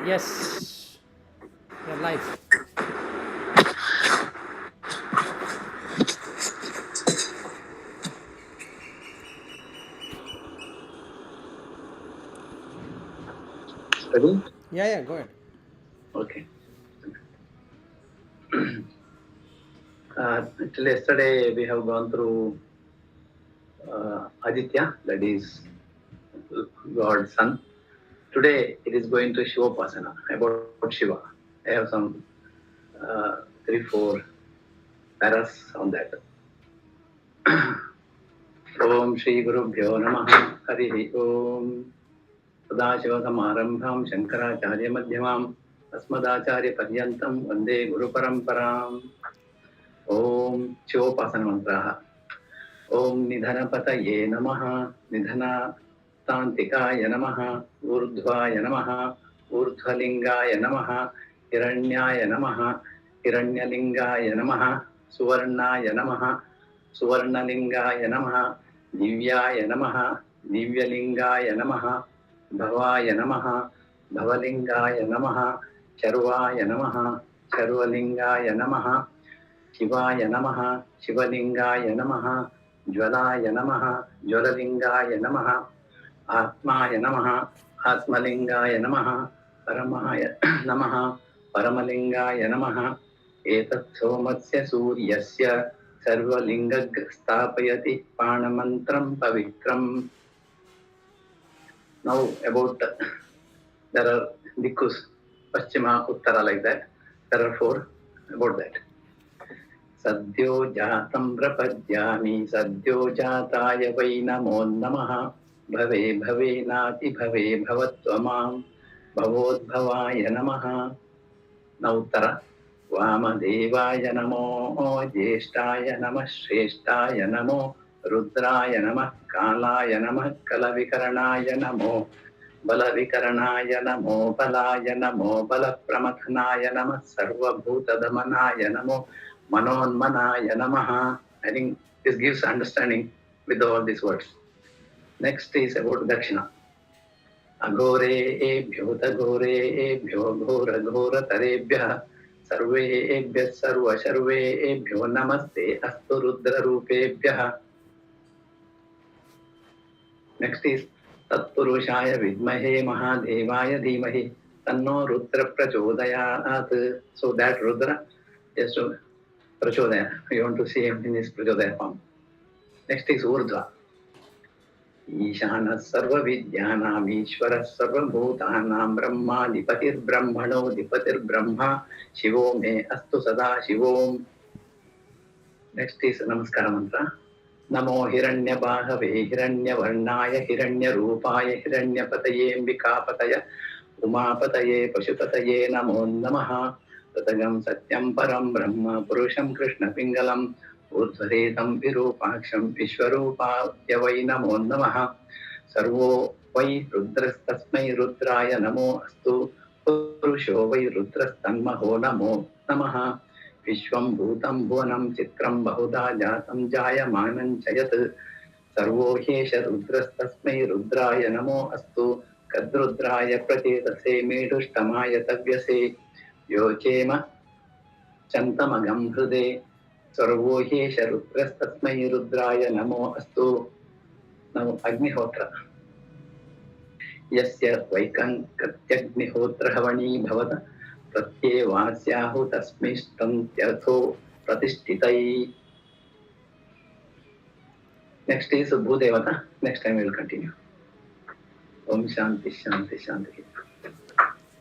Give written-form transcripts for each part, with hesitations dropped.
Yes, your life. Ready? Yeah, yeah, go ahead. Okay. Till yesterday, we have gone through Aditya, that is God's son. Today, it is going to Shivapasana, about Shiva. I have some three, four paras on that. Om Shri Guru Bhyo Namaha Harihi Om Sadashiva Shankaracharya Madhyamam Asmadacharya Paryantam Vande Guru Paramparam. Om Shivapasana Mantraha. ओम निधनपतये नमः निधनातान्तिकाय नमः ऊर्ध्वाय नमः ऊर्ध्वलिंगाय नमः हिरण्याय नमः हिरण्यलिंगाय नमः सुवर्णाय नमः सुवर्णलिंगाय नमः दिव्याय नमः दिव्यलिंगाय नमः भवाय नमः भवलिंगाय नमः शर्वाय नमः शर्वलिंगाय नमः शिवाय नमः शिवलिंगाय नमः ज्वलाय नमः ज्वललिंगाय नमः आत्माय नमः आत्मलिंगाय नमः परमाय नमः परमलिंगाय नमः एतत् सोमस्य सूर्यस्य सर्वलिंगग् स्थापयति पाणमन्त्रं पवित्रम्. Now about there are dikus paschima uttara like that. There are four about that. सद्यो जातं प्रपद्यामि सद्यो जाताय वै नमो नमः भवे भवेनाति भवे भवत्वमां भवोद्भवाय नमः नौतर वामदेवाय नमो ज्येष्ठाय नमः श्रेष्ठाय नमो रुद्राय नमः कालाय नमः कलविकरणाय नमो बलविकरणाय नमो बलाय नमो बलप्रमथनाय नमः सर्वभूतदमनाय नमो मनोन्मनाय नमः. I think this gives understanding with all these words. Next is about Dakshina. अघोरेभ्यो तघोरेभ्यो घोरघोरतरेभ्यः सर्वेभ्यः सर्वशर्वेभ्यो नमस्ते अस्तु रुद्ररूपेभ्यः. नेक्स्ट इज तत्पुरुषाय विद्महे महादेवाय धीमहि तन्नो रुद्र प्रचोदयात्. So that Rudra is to Prachodaya. You want to see him in his Prachodaya form. Next is Urdhva. ईशानः सर्वविद्यानाम् ईश्वरः सर्वभूतानां ब्रह्माधिपतिर्ब्रह्मणोऽधिपतिर्ब्रह्मा शिवो मे अस्तु सदा शिवोम्. नेक्स्ट इज नमस्कार मंत्र. नमो हिरण्यबाहवे हिरण्यवर्णाय हिरण्यरूपाय हिरण्यपतयेऽम्बिकापतय उमापतये पशुपतये नमो नमः. ततगं सत्यं परं ब्रह्म पुरुषं कृष्णपिङ्गलम् ऊर्ध्वरेतं विरूपाक्षं विश्वरूपाय वै नमो नमः. सर्वो वै रुद्रस्तस्मै रुद्राय नमो अस्तु पुरुषो वै रुद्रस्तन्महो नमो नमः. विश्वं भूतं भुवनं चित्रं बहुधा जातं जायमानं च यत् सर्वो ह्येष रुद्रस्तस्मै रुद्राय नमो अस्तु कद्रुद्राय प्रचेतसे मेढुष्टमाय तव्यसे योचेम चन्तमगं हृदे सर्वो ह्येष रुद्रस्तस्मै रुद्राय नमो अस्तु. नमो अग्निहोत्र. यस्य वैकङ्कत्यग्निहोत्रहवणी भवत प्रत्येवास्याहु तस्मिष्टन्त्यर्थो प्रतिष्ठितै. Next is Bhudevata. Next time we will continue. Om Shanti Shanti Shanti.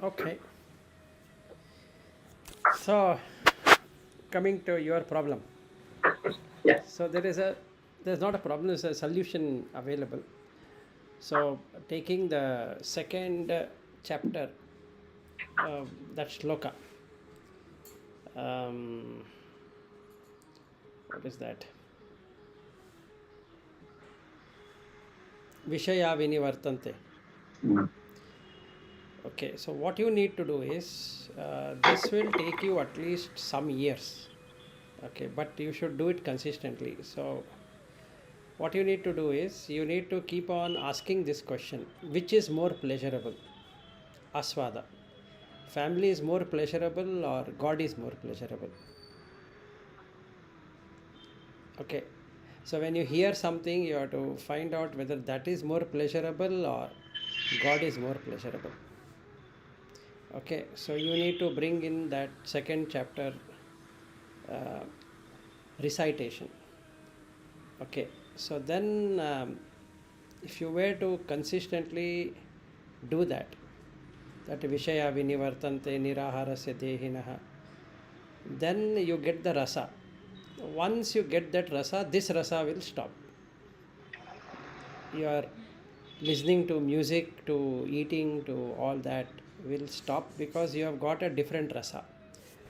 Okay. So, coming to your problem. Yeah. So there's not a problem. There's a solution available. So taking the second chapter, that shloka. Um, what is that? Vishaya vinivartante. Mm. Okay, so what you need to do is this will take you at least some years. Okay, but you should do it consistently. So what you need to do is you need to keep on asking this question: which is more pleasurable, aswada? family is more pleasurable or God is more pleasurable? Okay, so when you hear something, you have to find out whether that is more pleasurable or God is more pleasurable. Okay, so you need to bring in that second chapter uh, recitation. Okay, so then if you were to consistently do that, that Vishaya Vinivartante Niraharasya Dehinaha, then you get the rasa. Once you get that rasa, this rasa will stop. You are listening to music, to eating, to all that will stop because you have got a different rasa.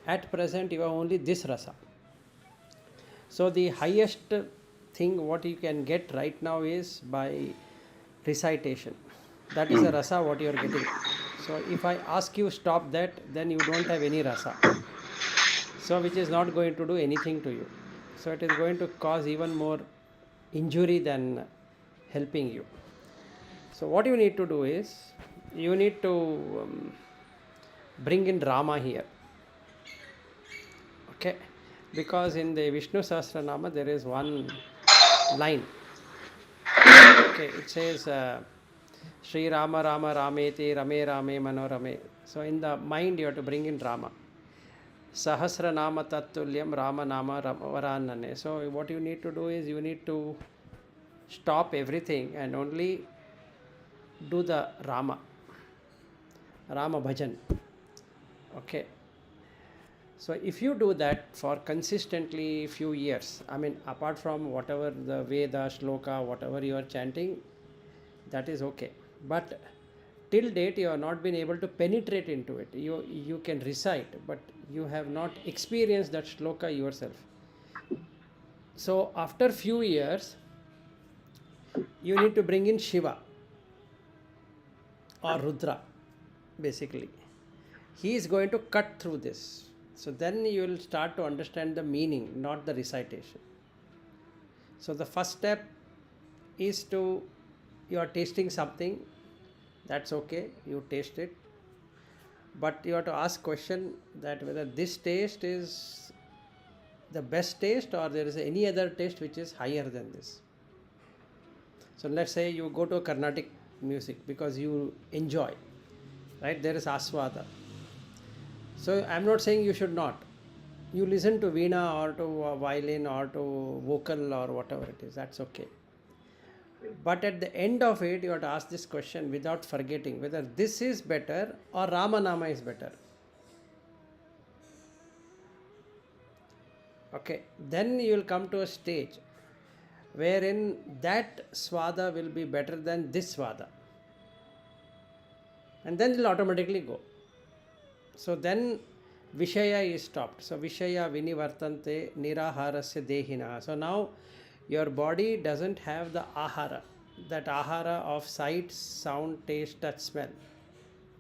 At present, you have only this rasa. So the highest thing what you can get right now is by recitation. That is a rasa what you are getting. So if I ask you stop that, then you don't have any rasa. So which is not going to do anything to you. So it is going to cause even more injury than helping you. So what you need to do is you need to bring in Rama here. Okay, because in the Vishnu Sahasranama there is one line. Okay, it says Sri Rama Rama Rameti Rame Rame Manorame. So in the mind you have to bring in Rama. Sahasra Nama Tattulyam Rama Nama Varanane. So what you need to do is you need to stop everything and only do the Rama Bhajan. Okay. So if you do that for consistently few years, I mean apart from whatever the Veda, Shloka, whatever you are chanting, that is okay. But till date you have not been able to penetrate into it. You can recite, but you have not experienced that Shloka yourself. So after few years, you need to bring in Shiva or Rudra, basically. He is going to cut through this. So then you will start to understand the meaning, not the recitation. So the first step is to, you are tasting something, that's okay, you taste it. But you have to ask question that whether this taste is the best taste or there is any other taste which is higher than this. So let's say you go to Carnatic music because you enjoy, right? There is aswada. So I'm not saying you should not. You listen to veena or to violin or to vocal or whatever it is, that's okay. But at the end of it, you have to ask this question without forgetting whether this is better or Ramanama is better. Okay, then you will come to a stage wherein that swada will be better than this swada. And then it will automatically go. So then Vishaya is stopped. So Vishaya Vinivartante Niraharasya Dehina. So now your body doesn't have the ahara, that ahara of sight, sound, taste, touch, smell.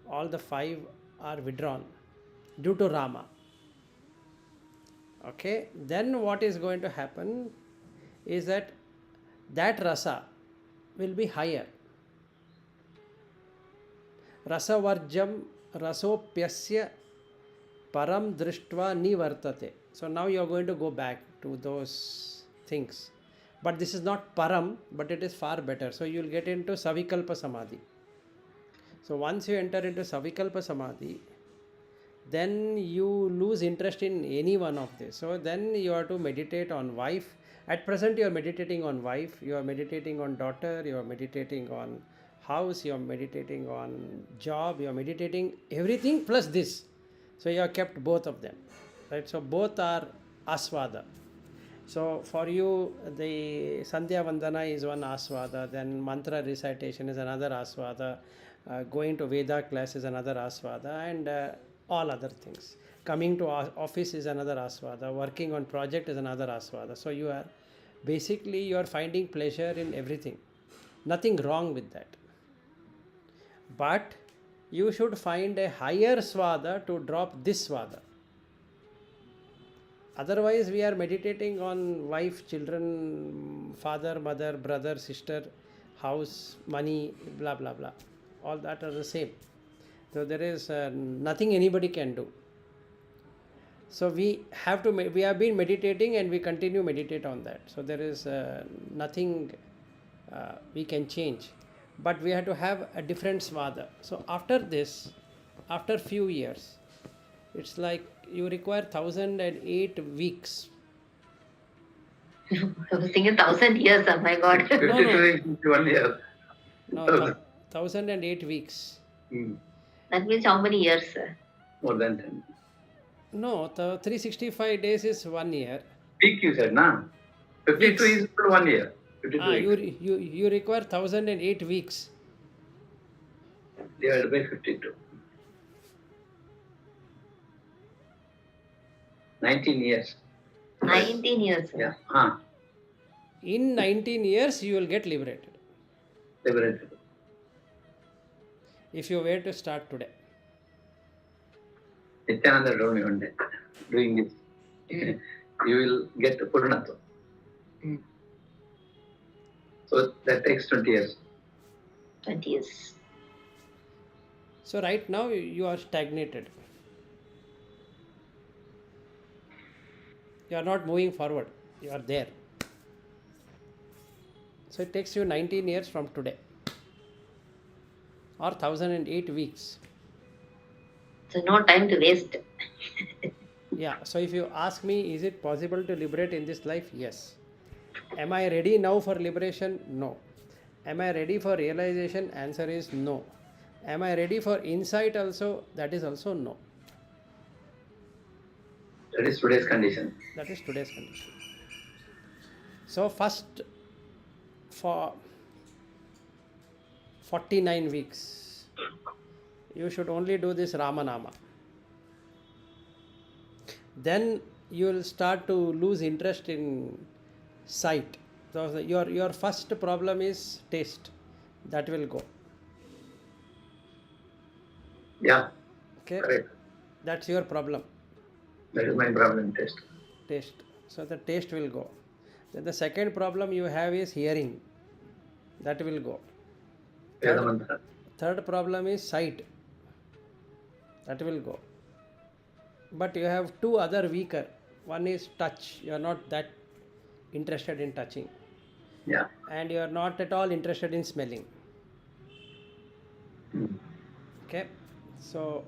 All the five are withdrawn due to Rama. Okay, then what is going to happen is that rasa will be higher. Rasavarjam rasopyasya param drishtva nivartate. So now you are going to go back to those things. But this is not param, but it is far better. So you will get into savikalpa samadhi. So once you enter into savikalpa samadhi, then you lose interest in any one of this. So then you have to meditate on wife. At present you are meditating on wife, you are meditating on daughter, you are meditating on house, you are meditating on job, you are meditating everything plus this. So you have kept both of them, right? So both are aswada. So for you, the Sandhya Vandana is one aswada, then mantra recitation is another aswada, going to Veda class is another aswada, and all other things. Coming to office is another aswada, working on project is another aswada. So you are basically you are finding pleasure in everything. Nothing wrong with that. But you should find a higher swada to drop this swada. Otherwise, we are meditating on wife, children, father, mother, brother, sister, house, money, blah, blah, blah. All that are the same. So there is nothing anybody can do. So we have to, we have been meditating and we continue meditate on that. So there is nothing we can change. But we have to have a different svada. So after this, after few years, it's like you require 1008 weeks. I was thinking 1,000 years. Oh my God. 52 is 1 year. No, 1008 weeks. That means how many years, sir? More than 10. No, the 365 days is 1 year. Week you said, na? 52 Weeks. is equal to 1 year. 52 weeks. You require 1008 weeks. Divided by 52. 19 years. 19 years, sir. Yeah. In 19 years, you will get liberated. Liberated. If you were to start today. Nityananda told me one day, doing this, you will get Purnatva. So that takes 20 years. 20 years. So right now you are stagnated. You are not moving forward. You are there. So it takes you 19 years from today. Or 1008 weeks. So no time to waste. Yeah. So if you ask me, is it possible to liberate in this life? Yes. Am I ready now for liberation? No. Am I ready for realization? Answer is no. Am I ready for insight also? That is also no. That is today's condition. That is today's condition. So first for 49 weeks, you should only do this Ramanama. Then you will start to lose interest in sight. So your first problem is taste. That will go. Yeah. Okay. Correct. That's your problem. That is my problem, taste. Taste. So the taste will go. Then the second problem you have is hearing. That will go. Third problem is sight. That will go. But you have two other weaker. One is touch. You are not that interested in touching. Yeah. And you are not at all interested in smelling. Okay. So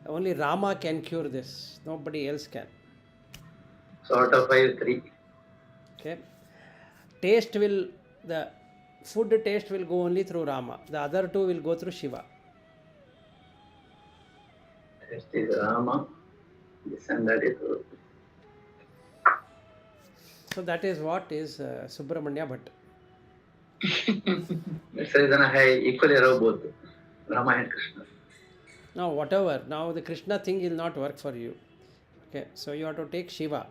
only Rama can cure this. Nobody else can. So out of 5, 3. Okay. Taste will, the food taste will go only through Rama. The other two will go through Shiva. Taste is Rama. This and that is. So that is what is Subramanya Bhatt. That's the reason I equally love both Rama and Krishna. Now whatever, now the Krishna thing will not work for you. Okay, so you have to take Shiva,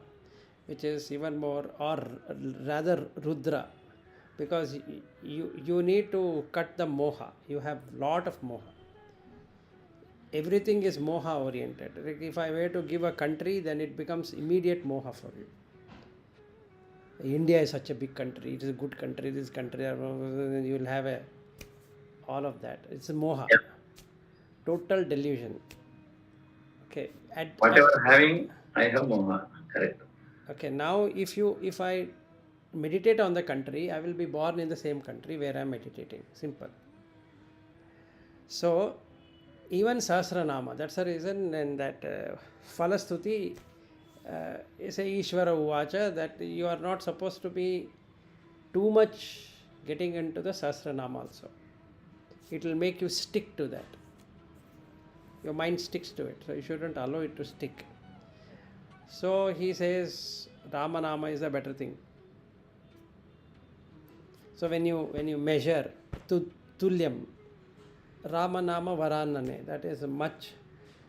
which is even more, or rather Rudra, because you need to cut the moha. You have lot of moha. Everything is moha oriented. Like if I were to give a country, then it becomes immediate moha for you. India is such a big country. It is a good country. This country, you will have all of that. It's a moha. Yeah. Total delusion. Okay. Whatever having, I have moha. Correct. Okay. Now, if I meditate on the country, I will be born in the same country where I am meditating. Simple. So, even Sahasranama, that's the reason, and that Falastuti is a Ishvara Uvacha, that you are not supposed to be too much getting into the Sahasranama also. It will make you stick to that. Your mind sticks to it, so you shouldn't allow it to stick. So he says Ramanama is a better thing. So when you measure Tulyam, Ramanama Varanane, that is much,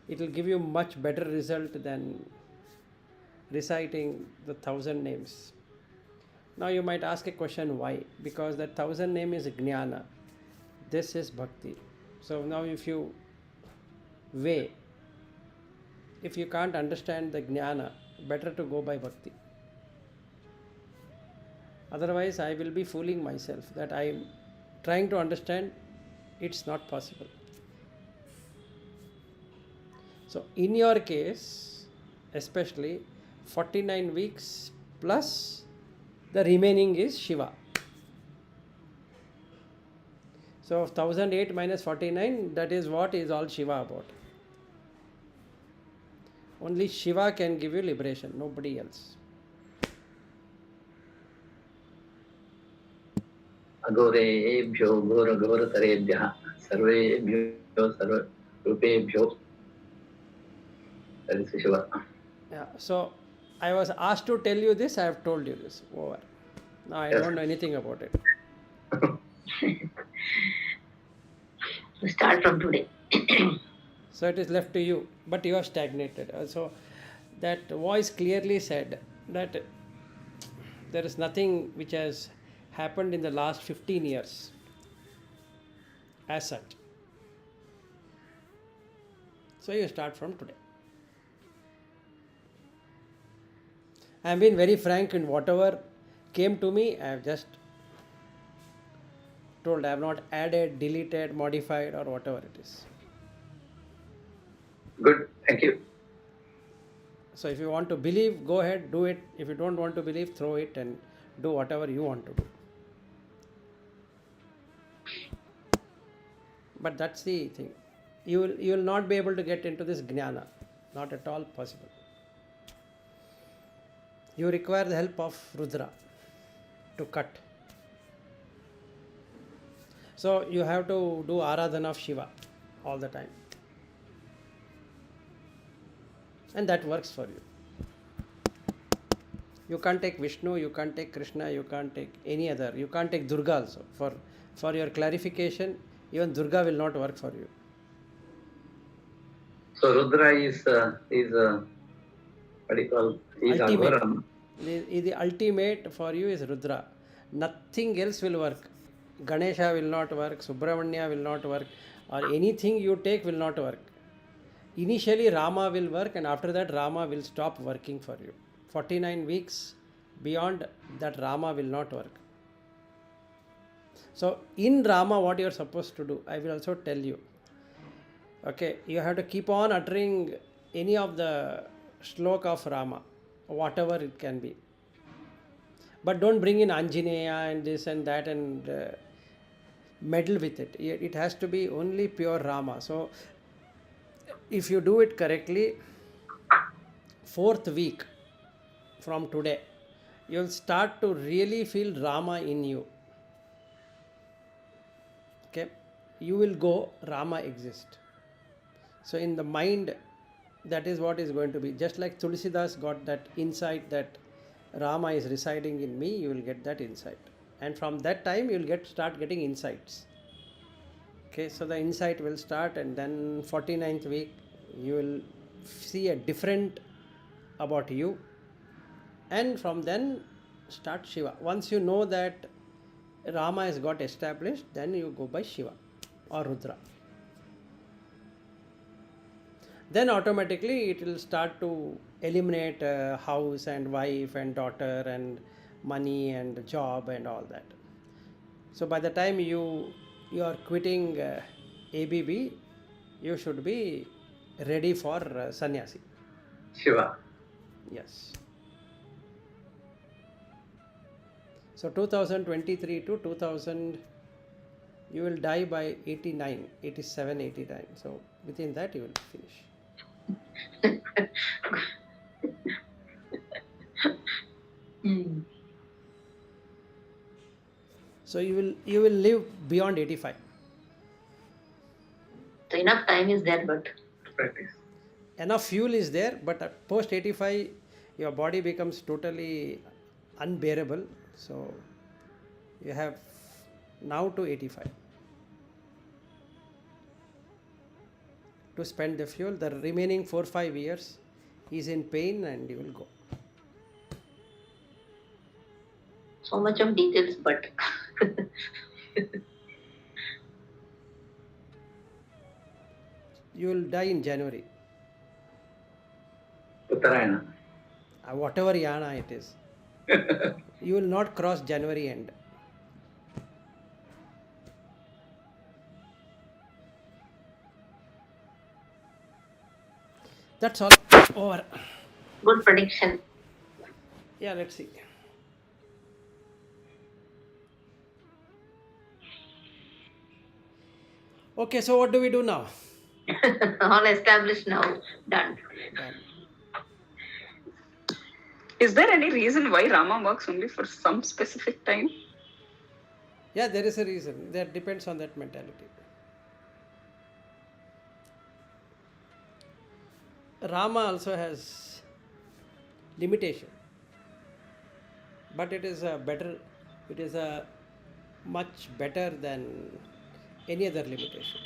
it will give you much better result than reciting the 1,000 names. Now you might ask a question, why? Because that 1,000 name is Jnana. This is Bhakti. So now if you weigh, if you can't understand the Jnana, better to go by Bhakti. Otherwise I will be fooling myself that I am trying to understand. It's not possible. So in your case, especially 49 weeks plus the remaining is Shiva. So 1008 minus 49, that is what is all Shiva about. Only Shiva can give you liberation, nobody else. अघोरेभ्यो घोरघोरतरेभ्यः सर्वेभ्यो सर्वरूपेभ्यो that is Shiva. Yeah, so I was asked to tell you this, I have told you this. Over. Now I Yes. don't know anything about it. To start from today. So it is left to you, but you are stagnated. So that voice clearly said that there is nothing which has happened in the last 15 years as such. So you start from today. I have been very frank in whatever came to me, I have just told. I have not added, deleted, modified, or whatever it is. Good, thank you. So if you want to believe, go ahead, do it. If you don't want to believe, throw it and do whatever you want to do. But that's the thing. You will not be able to get into this jnana. Not at all possible. You require the help of Rudra to cut. So you have to do Aradhana of Shiva all the time. And that works for you. You can't take Vishnu, you can't take Krishna, you can't take any other. You can't take Durga also. For your clarification, even Durga will not work for you. So Rudra is what do you call? Is Ultimate. Aghoram. The ultimate for you is Rudra. Nothing else will work. Ganesha will not work, Subramanya will not work, or anything you take will not work. Initially Rama will work, and after that Rama will stop working for you. 49 weeks beyond that Rama will not work. So in Rama, what you are supposed to do, I will also tell you. Okay, you have to keep on uttering any of the shloka of Rama, whatever it can be. But don't bring in Anjaneya and this and that and meddle with it. It has to be only pure Rama. So if you do it correctly, 4th week from today, you'll start to really feel Rama in you. Okay, you will go, Rama exists. So in the mind, that is what is going to be. Just like Tulsidas got that insight that Rama is residing in me, you will get that insight. And from that time, you will start getting insights. Okay, so the insight will start, and then 49th week, you will see a different about you. And from then, start Shiva. Once you know that Rama has got established, then you go by Shiva or Rudra. Then automatically it will start to eliminate house and wife and daughter and money and job and all that. So by the time you are quitting ABB, you should be ready for sannyasi. Shiva. Yes. So 2023 to 2000, you will die by 89, 87, 89. So within that you will finish. So you will live beyond 85. So enough time is there, but Practice. Enough fuel is there, but post 85, your body becomes totally unbearable. So you have now to 85 to spend the fuel. The remaining 4-5 years is in pain, and you will go. so much of details, but You will die in January, Uttarayana. whatever yana it is. You will not cross January end. That's all. Over. Good prediction. Yeah, let's see. Okay, so what do we do now? All established now. Done. Done. Is there any reason why Rama works only for some specific time? Yeah, there is a reason. That depends on that mentality. Rama also has limitation, but it is a better. It is a much better than any other limitation.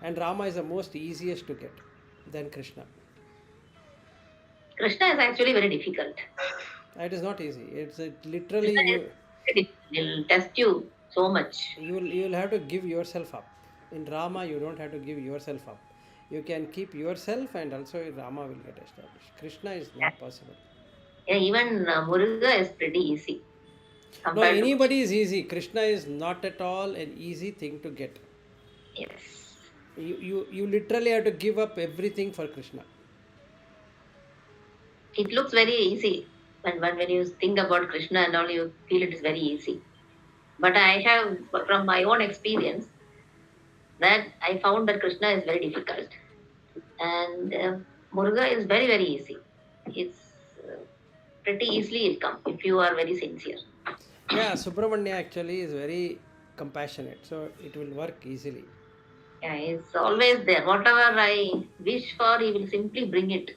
And Rama is the most easiest to get than Krishna. Krishna is actually very difficult. It is not easy. It's literally Krishna is very difficult. He'll test you so much. you will have to give yourself up. In Rama, you don't have to give yourself up. You can keep yourself, and also Rama will get established. Krishna is not possible. Yeah, even Muruga is pretty easy. No, Compared to anybody is easy. Krishna is not at all an easy thing to get. yes. You literally have to give up everything for Krishna. It looks very easy. When you think about Krishna and all, you feel it is very easy. But I have, from my own experience, that I found that Krishna is very difficult. And Muruga is very, very easy. It's pretty easily it come if you are very sincere. Yeah, Subramanya actually is very compassionate, so it will work easily. Yeah, it's always there. Whatever I wish for, he will simply bring it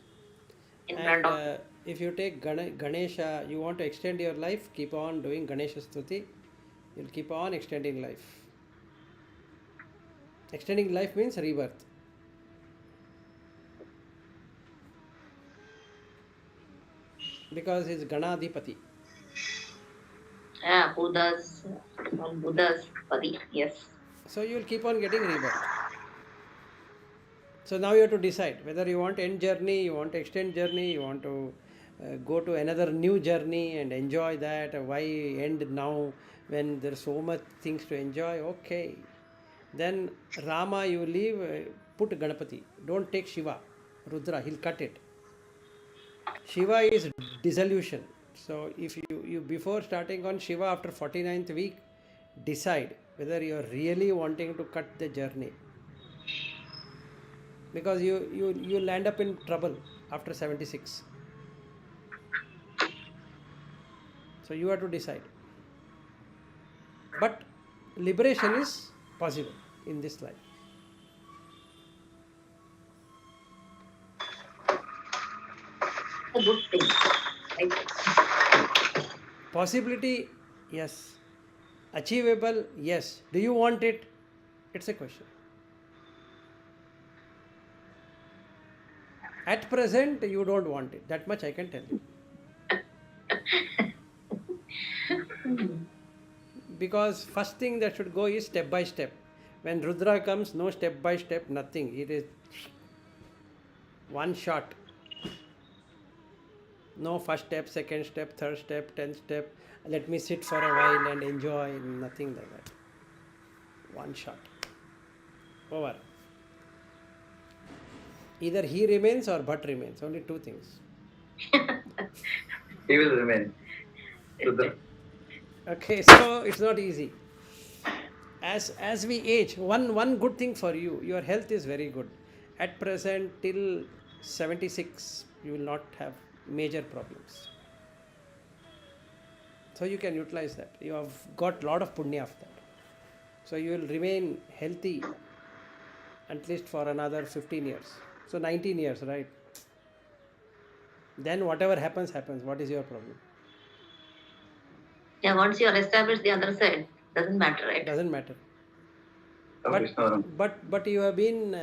in front And of me. if you take Ganesha, you want to extend your life, keep on doing Ganesha Stuti, you'll keep on extending life. Extending life means rebirth. Because he's Ganadhipati. Yeah, Buddha's Padi, yes. So you will keep on getting rebirth. So now you have to decide whether you want to end journey, you want to extend journey, you want to go to another new journey and enjoy that. Why end now when there's so much things to enjoy? Okay. Then Rama, you leave, put Ganapati. Don't take Shiva, Rudra, he'll cut it. Shiva is dissolution. So if you before starting on Shiva after 49th week, decide whether you're really wanting to cut the journey. Because you'll end up in trouble after 76. So you have to decide. But liberation is possible in this life. A good thing. Right? Possibility, yes. Achievable, yes. Do you want it? It's a question. At present, you don't want it. That much I can tell you. Because first thing that should go is step by step. When Rudra comes, no step by step, nothing. It is one shot. No first step, second step, third step, 10th step. Let me sit for a while and enjoy. Nothing like that. One shot. Over. Either he remains or Bhatt remains. Only two things. He will remain. Rudra. Okay, so it's not easy. As we age, one good thing for you, your health is very good. At present, till 76, you will not have major problems. So you can utilize that. You have got lot of punya of that. So you will remain healthy at least for another 15 years. So 19 years, right? Then whatever happens, happens. What is your problem? Yeah, once you are established the other side, doesn't matter, right? Doesn't matter. Ramakrishna. But you have been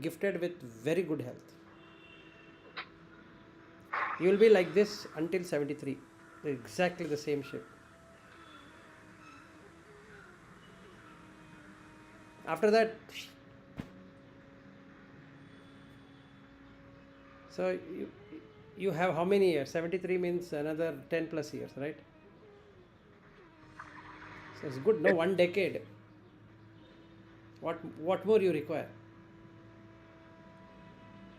gifted with very good health. You will be like this until 73. Exactly the same shape. After that, so you have how many years? 73 means another 10 plus years, right? So it's good. No, 1 decade. What more you require?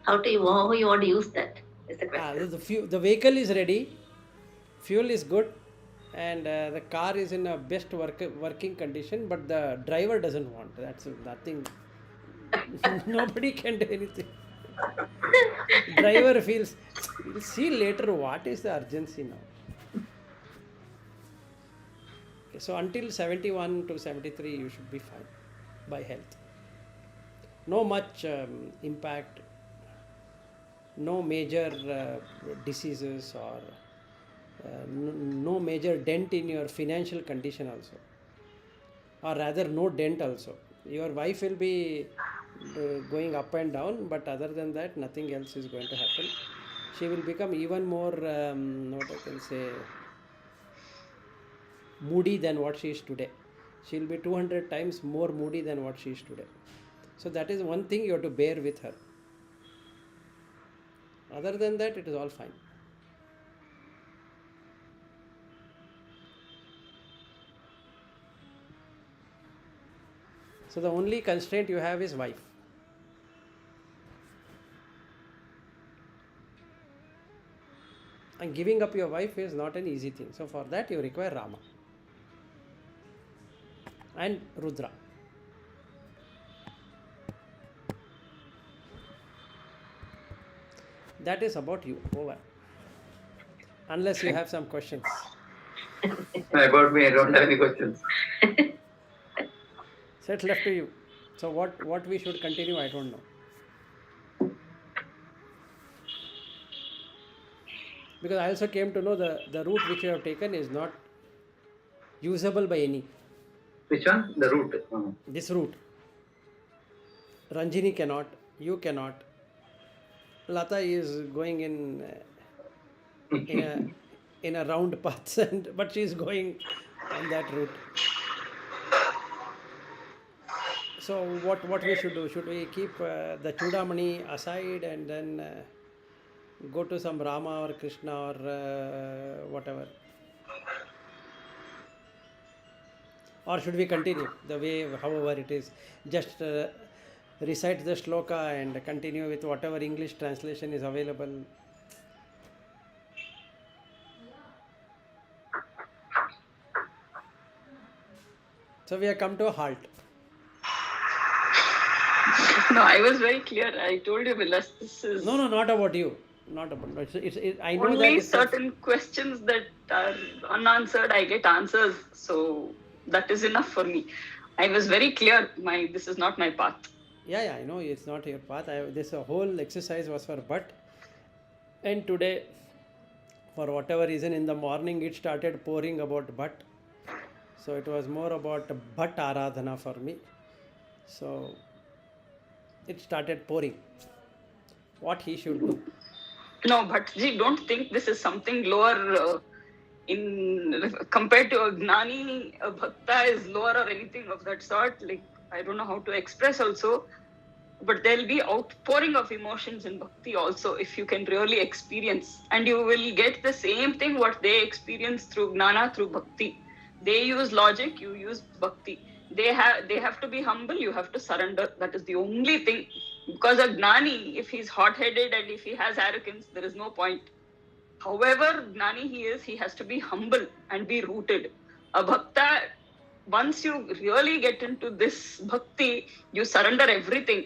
how you want to use that is the question. The vehicle is ready, fuel is good, and the car is in a best working condition, but the driver doesn't want. That's nothing. Nobody can do anything. Driver feels, we'll see later what is the urgency now. Okay, so until 71 to 73, you should be fine by health. No much impact, no major diseases, or no major dent in your financial condition also, or rather no dent also. Your wife will be going up and down, but other than that nothing else is going to happen. She will become even more what I can say, moody than what she is today. She will be 200 times more moody than what she is today. So that is one thing you have to bear with her. Other than that, it is all fine. So the only constraint you have is wife. And giving up your wife is not an easy thing. So for that you require Rama and Rudra. That is about you. Over. Unless you have some questions. About me, I don't have any questions. So it's left to you. So what we should continue, I don't know. Because I also came to know the route which you have taken is not usable by any. Which one? The route. This route. Ranjini cannot, you cannot. Lata is going in a round path, but she is going on that route. So what we should do? Should we keep the Chudamani aside and then go to some Rama or Krishna or whatever? Or should we continue the way, however it is? Just recite the shloka and continue with whatever English translation is available. So we have come to a halt. No, I was very clear. I told you, Vilas, this is No, not about you. Not about. I know only that certain questions that are unanswered. I get answers, so that is enough for me. I was very clear. This is not my path. Yeah, I know it's not your path. This whole exercise was for Bhatt, and today, for whatever reason, in the morning it started pouring about Bhatt. So it was more about Bhatt Aradhana for me. So it started pouring. What he should do. No, Bhattji, don't think this is something lower compared to a Gnani. A Bhakta is lower or anything of that sort. Like, I don't know how to express also, but there'll be outpouring of emotions in Bhakti also if you can really experience. And you will get the same thing what they experience through Gnana, through Bhakti. They use logic, you use Bhakti. They have to be humble, you have to surrender. That is the only thing. Because a Gnani, if he's hot-headed and if he has arrogance, there is no point. However Gnani he has to be humble and be rooted. A Bhakta, once you really get into this Bhakti, you surrender everything.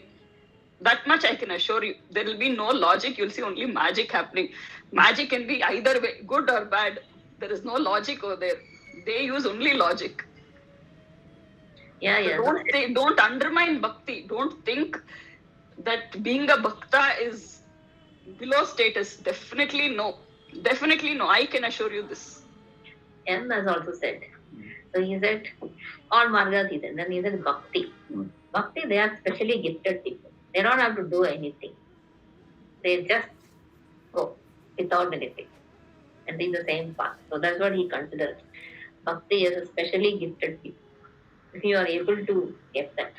That much I can assure you. There will be no logic, you'll see only magic happening. Magic can be either way, good or bad. There is no logic over there. They use only logic. Yeah. Don't undermine Bhakti. Don't think that being a Bhakta is below status. Definitely no. I can assure you this. M has also said. So he said, all margas he said. Then he said Bhakti. Bhakti, they are specially gifted people. They don't have to do anything. They just go without anything and be the same path. So that's what he considers. Bhakti is a specially gifted people. If you are able to get that.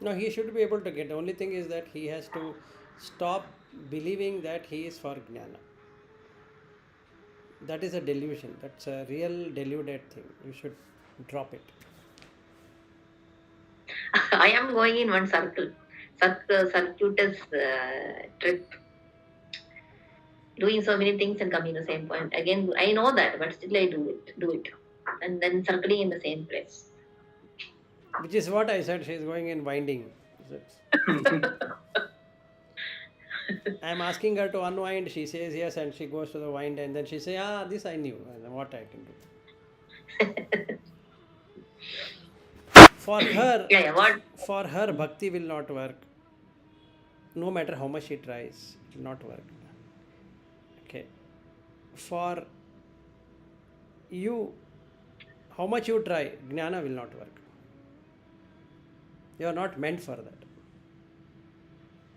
No, he should be able to get. The only thing is that he has to stop believing that he is for Jnana. That is a delusion. That's a real deluded thing. You should drop it. I am going in one circle. circuitous trip, doing so many things and coming to the same point. Again, I know that, but still I do it, and then circling in the same place. Which is what I said, she is going in winding. I am asking her to unwind, she says yes, and she goes to the wind, and then she says, this I knew, and what I can do. For her, Yeah, what? for her, bhakti will not work. No matter how much she tries, it will not work. Okay. For you, how much you try, jnana will not work. You are not meant for that.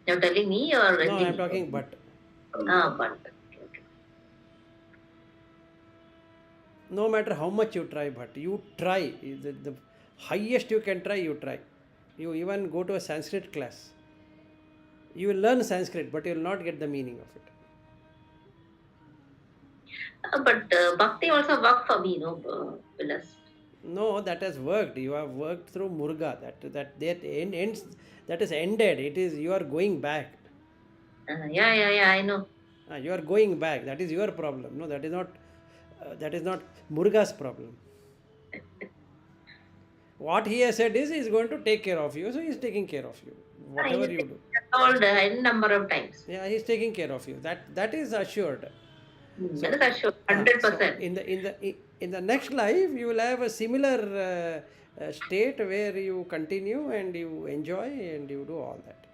You're telling me or No, I am talking but. but. Okay. No matter how much you try, but you try. The highest you can try, you try. You even go to a Sanskrit class. You will learn Sanskrit, but you will not get the meaning of it. But bhakti also worked for me, no, Vilas. No, that has worked. You have worked through Murga. Ends. That is ended. It is you are going back. Yeah, I know. You are going back. That is your problem. No, that is not. That is not Murga's problem. What he has said is he is going to take care of you. So he is taking care of you. Whatever you do. Told a number of times. Yeah, he is taking care of you. That is assured. That is assured, 100%. So in the next life, you will have a similar state where you continue and you enjoy and you do all that.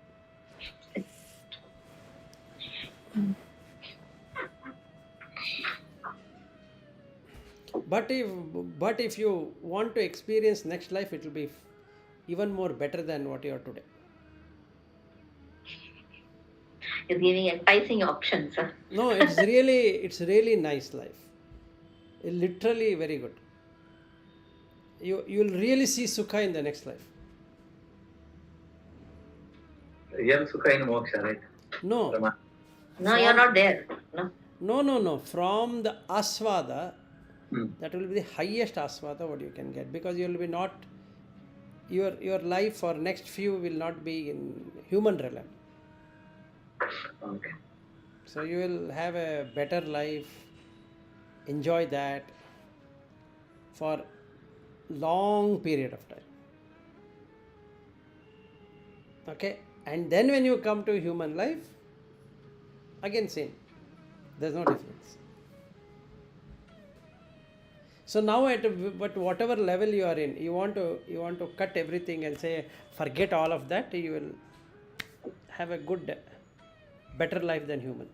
But if you want to experience next life, it will be even more better than what you are today. It's giving enticing options. No, it's really nice life. Literally very good. You'll really see sukha in the next life. Real sukha in moksha, right? No. Brahma. No, you're not there. No. No. From the aswada, that will be the highest aswada what you can get, because you will be not, your life for next few will not be in human realm. Okay. So you will have a better life, enjoy that for long period of time. Okay, and then when you come to human life, again same, there's no difference. So now but whatever level you are in, you want to cut everything and say forget all of that, you will have a better life than human.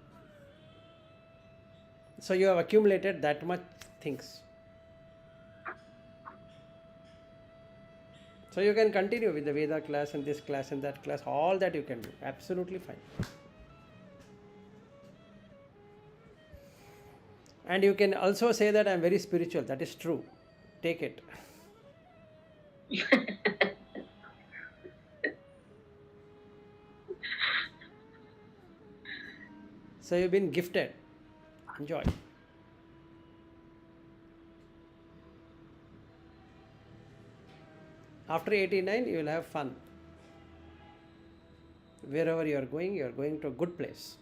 So you have accumulated that much things. So you can continue with the Veda class and this class and that class, all that you can do, absolutely fine. And you can also say that I am very spiritual, that is true, take it. So you've been gifted, enjoy. After 89, you will have fun. Wherever you are going to a good place.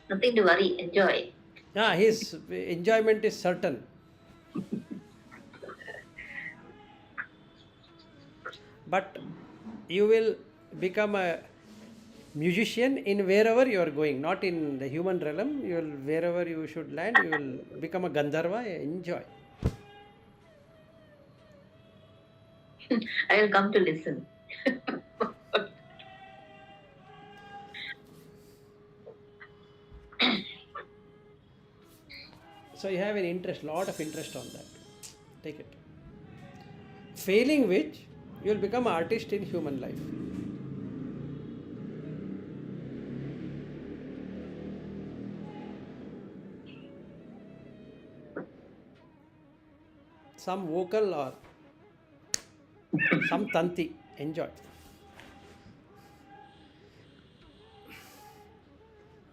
Nothing to worry, enjoy. Yeah, his enjoyment is certain. But you will become a musician in wherever you are going, not in the human realm. Wherever you should land, you will become a Gandharva, enjoy. I will come to listen. So you have lot of interest on that. Take it. Failing which, you will become an artist in human life. Some vocal or some tanti, enjoy.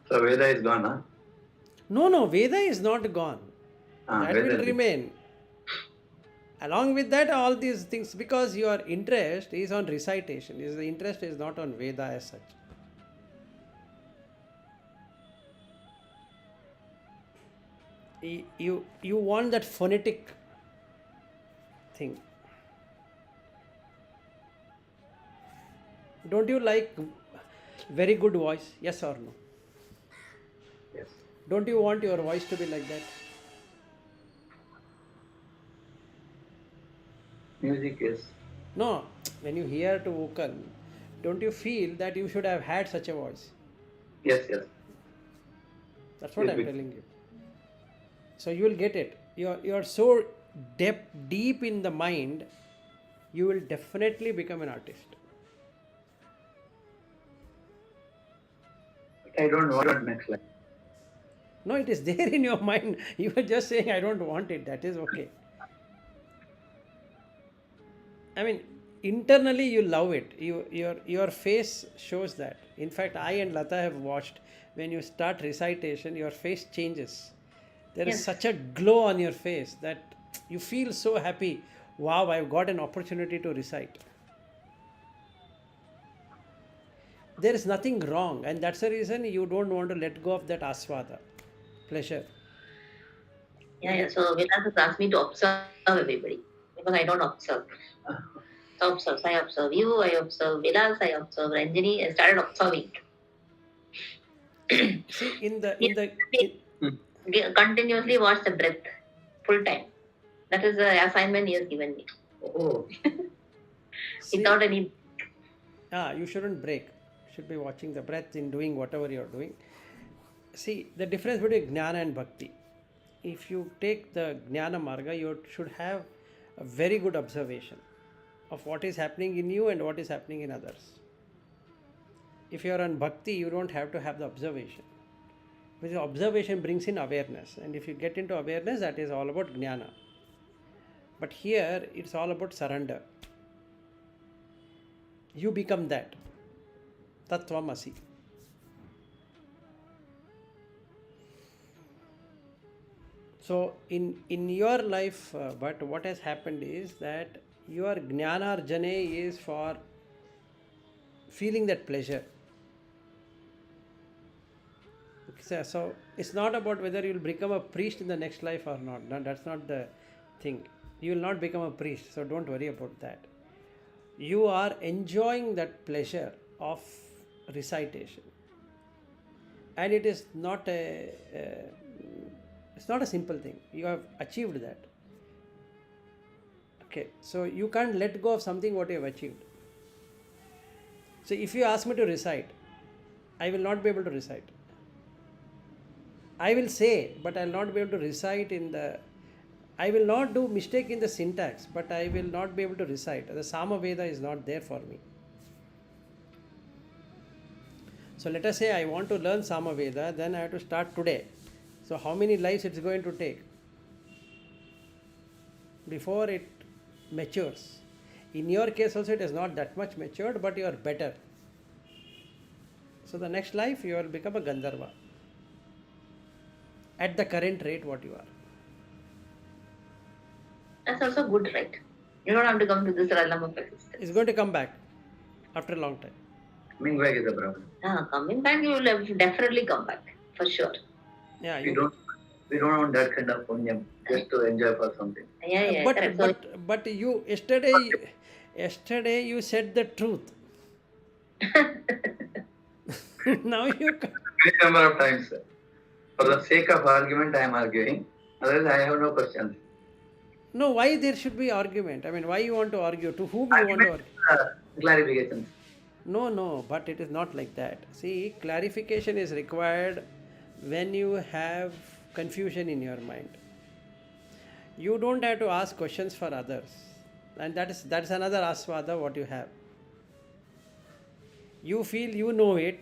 So Veda is gone, huh? No, Veda is not gone. That Veda will remain. Along with that, all these things, because your interest is on recitation, is the interest is not on Veda as such. You want that phonetic thing. Don't you like very good voice? Yes or no? Yes. Don't you want your voice to be like that? Music is. No. When you hear to vocal, don't you feel that you should have had such a voice? Yes, yes. That's what Yes, I'm we- telling you. So you will get it. You're so deep in the mind, you will definitely become an artist. I don't want next life. No, it is there in your mind. You are just saying, I don't want it. That is okay. I mean, internally you love it. Your face shows that. In fact, I and Lata have watched when you start recitation, your face changes. There is Yes. such a glow on your face that you feel so happy. Wow, I've got an opportunity to recite. There is nothing wrong, and that's the reason you don't want to let go of that aswada, pleasure. Yeah. So Vedanta asked me to observe everybody because I don't observe. So observe. So I observe you, I observe Vilas, I observe Ranjini. I started observing. See, Hmm. Continuously watch the breath full time. That is the assignment he has given me Oh, see, without any. you shouldn't break. You should be watching the breath in doing whatever you're doing. See, the difference between jnana and bhakti. If you take the jnana marga, you should have a very good observation of what is happening in you and what is happening in others. If you are on bhakti, you don't have to have the observation. Because observation brings in awareness, and if you get into awareness, that is all about jnana. But here, it's all about surrender. You become that. Tattvamasi. So, in your life, but what has happened is that your jnanarjane is for feeling that pleasure. So it's not about whether you will become a priest in the next life or not. No, that's not the thing. You will not become a priest, so don't worry about that. You are enjoying that pleasure of recitation, and it is not it's not a simple thing. You have achieved that. Okay, so you can't let go of something what you have achieved. So if you ask me to recite, I will not be able to recite. I will say, but I will not be able to recite in the. I will not do mistake in the syntax, but I will not be able to recite. The Samaveda is not there for me. So let us say I want to learn Samaveda, then I have to start today. So how many lives it's going to take before it matures? In your case also it is not that much matured, but you are better. So the next life you will become a Gandharva. At the current rate what you are. That's also good, right? You don't have to come to this realm of existence. It's going to come back after a long time. coming back is a problem. Coming back, you will definitely come back for sure. Yeah, We don't want that kind of punyam just to enjoy for something. Yeah, correct. So but you yesterday you said the truth. Now you Great number of times, sir. For the sake of argument, I am arguing. Otherwise, I have no questions. no, why there should be argument? I mean, why you want to argue? To whom you want to argue? Clarifications. No, but it is not like that. See, clarification is required when you have confusion in your mind. You don't have to ask questions for others, and that's another aswada what you have. You feel you know it,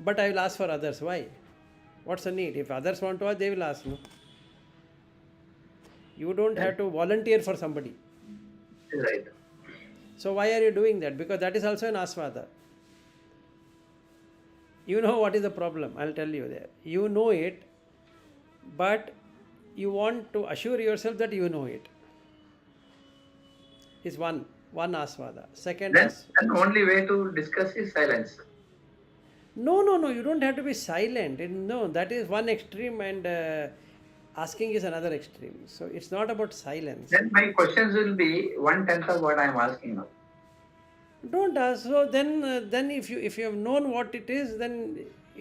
but I will ask for others. Why? What's the need? If others want to ask, they will ask. No. You don't have to volunteer for somebody. Right. So why are you doing that? Because that is also an aswada. You know what is the problem? I'll tell you there. You know it, but you want to assure yourself that you know it. is one asvada. Second Then only way to discuss is silence. no, you don't have to be silent. No, that is one extreme, and asking is another extreme. So it's not about silence. Then my questions will be 1/10 of what I am asking now. Don't ask. So then if you have known what it is, then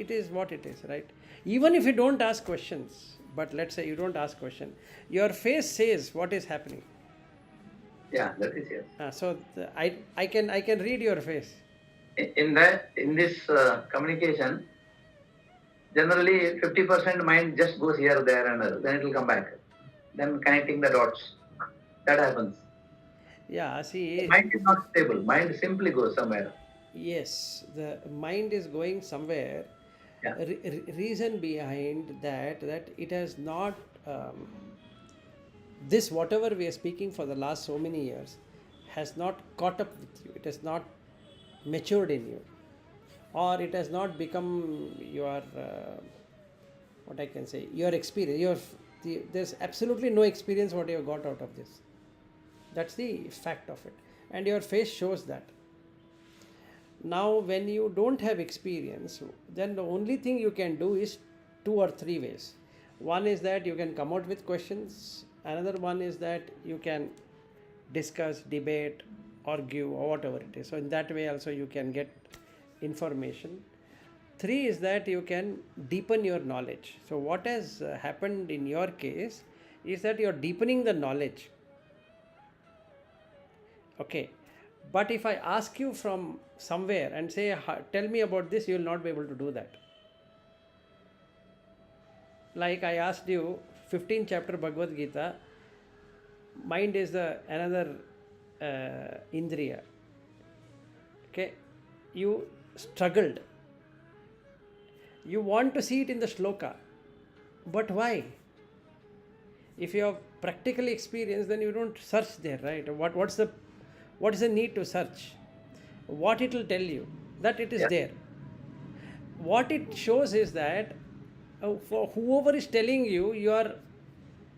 it is what it is, right? Even if you don't ask questions, but let's say you don't ask question, your face says what is happening. Yeah, that is yes. I can read your face. In this communication, generally 50% mind just goes here, there, and then it will come back. Then connecting the dots. That happens. Yeah, see, Mind is not stable. Mind simply goes somewhere. yes, the mind is going somewhere. Yeah. Reason behind that it has not this whatever we are speaking for the last so many years has not caught up with you. It has not matured in you, or it has not become your what I can say, your experience. There's absolutely no experience what you have got out of this. That's the fact of it, and your face shows that. Now, when you don't have experience, then the only thing you can do is 2 or 3 ways. One is that you can come out with questions. Another one is that you can discuss, debate, argue, or whatever it is. So in that way also you can get information. 3 is that you can deepen your knowledge. So what has happened in your case is that you're deepening the knowledge. Okay. But if I ask you from somewhere and say, tell me about this, you will not be able to do that. Like I asked you, 15th chapter Bhagavad Gita, mind is another indriya. Okay, you struggled. You want to see it in the shloka, but why? If you have practically experienced, then you don't search there, right? What is the need to search? What it will tell you that it is there. What it shows is that for whoever is telling you, you are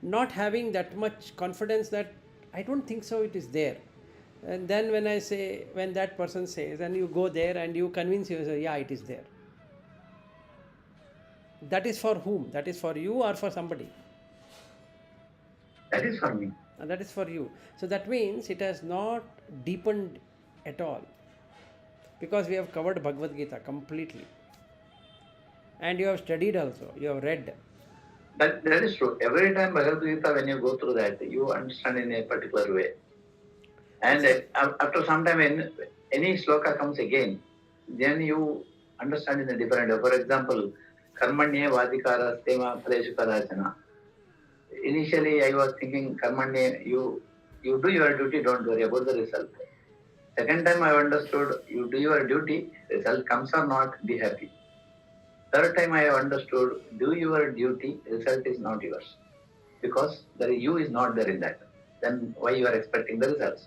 not having that much confidence that I don't think so, it is there. And then when that person says, and you go there and you convince yourself, yeah, it is there. That is for whom? That is for you or for somebody? That is for me. And that is for you. So that means it has not deepened at all, because we have covered Bhagavad Gita completely, and you have studied also, you have read. That is true. Every time Bhagavad Gita, when you go through that, you understand in a particular way. And after some time, when any sloka comes again, then you understand in a different way. For example, karmanye vadikara stema phaleshu kadachana. Initially, I was thinking, karmanye, you do your duty, don't worry about the result. Second time, I understood, you do your duty, result comes or not, be happy. Third time, I understood, do your duty, result is not yours. Because the you is not there in that. Then why you are expecting the results?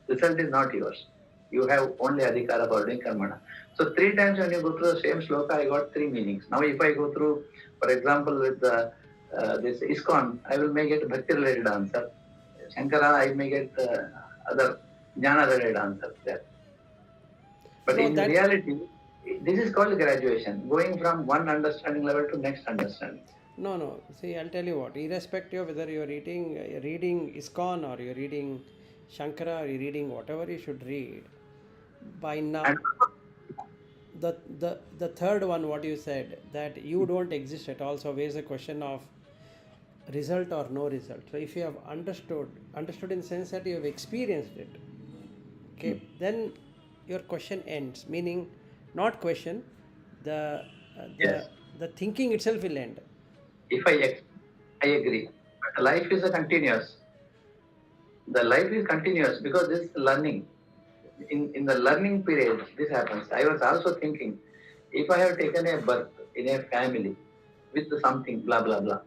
Result is not yours. You have only adhikara for doing karmana. So 3 times when you go through the same sloka, I got 3 meanings. Now if I go through, for example, with this ISKCON, I will make it bhakti related answer. Shankara, I may get other jnana related answer there. But in reality, this is called graduation, going from one understanding level to next understanding. No. See, I'll tell you what. Irrespective of whether you're reading ISKCON or you're reading Shankara or you're reading whatever you should read, by now, the third one, what you said, that you don't exist at all. So where's the question of result or no result? So if you have understood in the sense that you have experienced it, okay, then your question ends. Meaning, not question, the thinking itself will end. If I agree, but life is a continuous. The life is continuous because this is learning. In the learning period, this happens. I was also thinking, if I have taken a birth in a family with something, blah, blah, blah.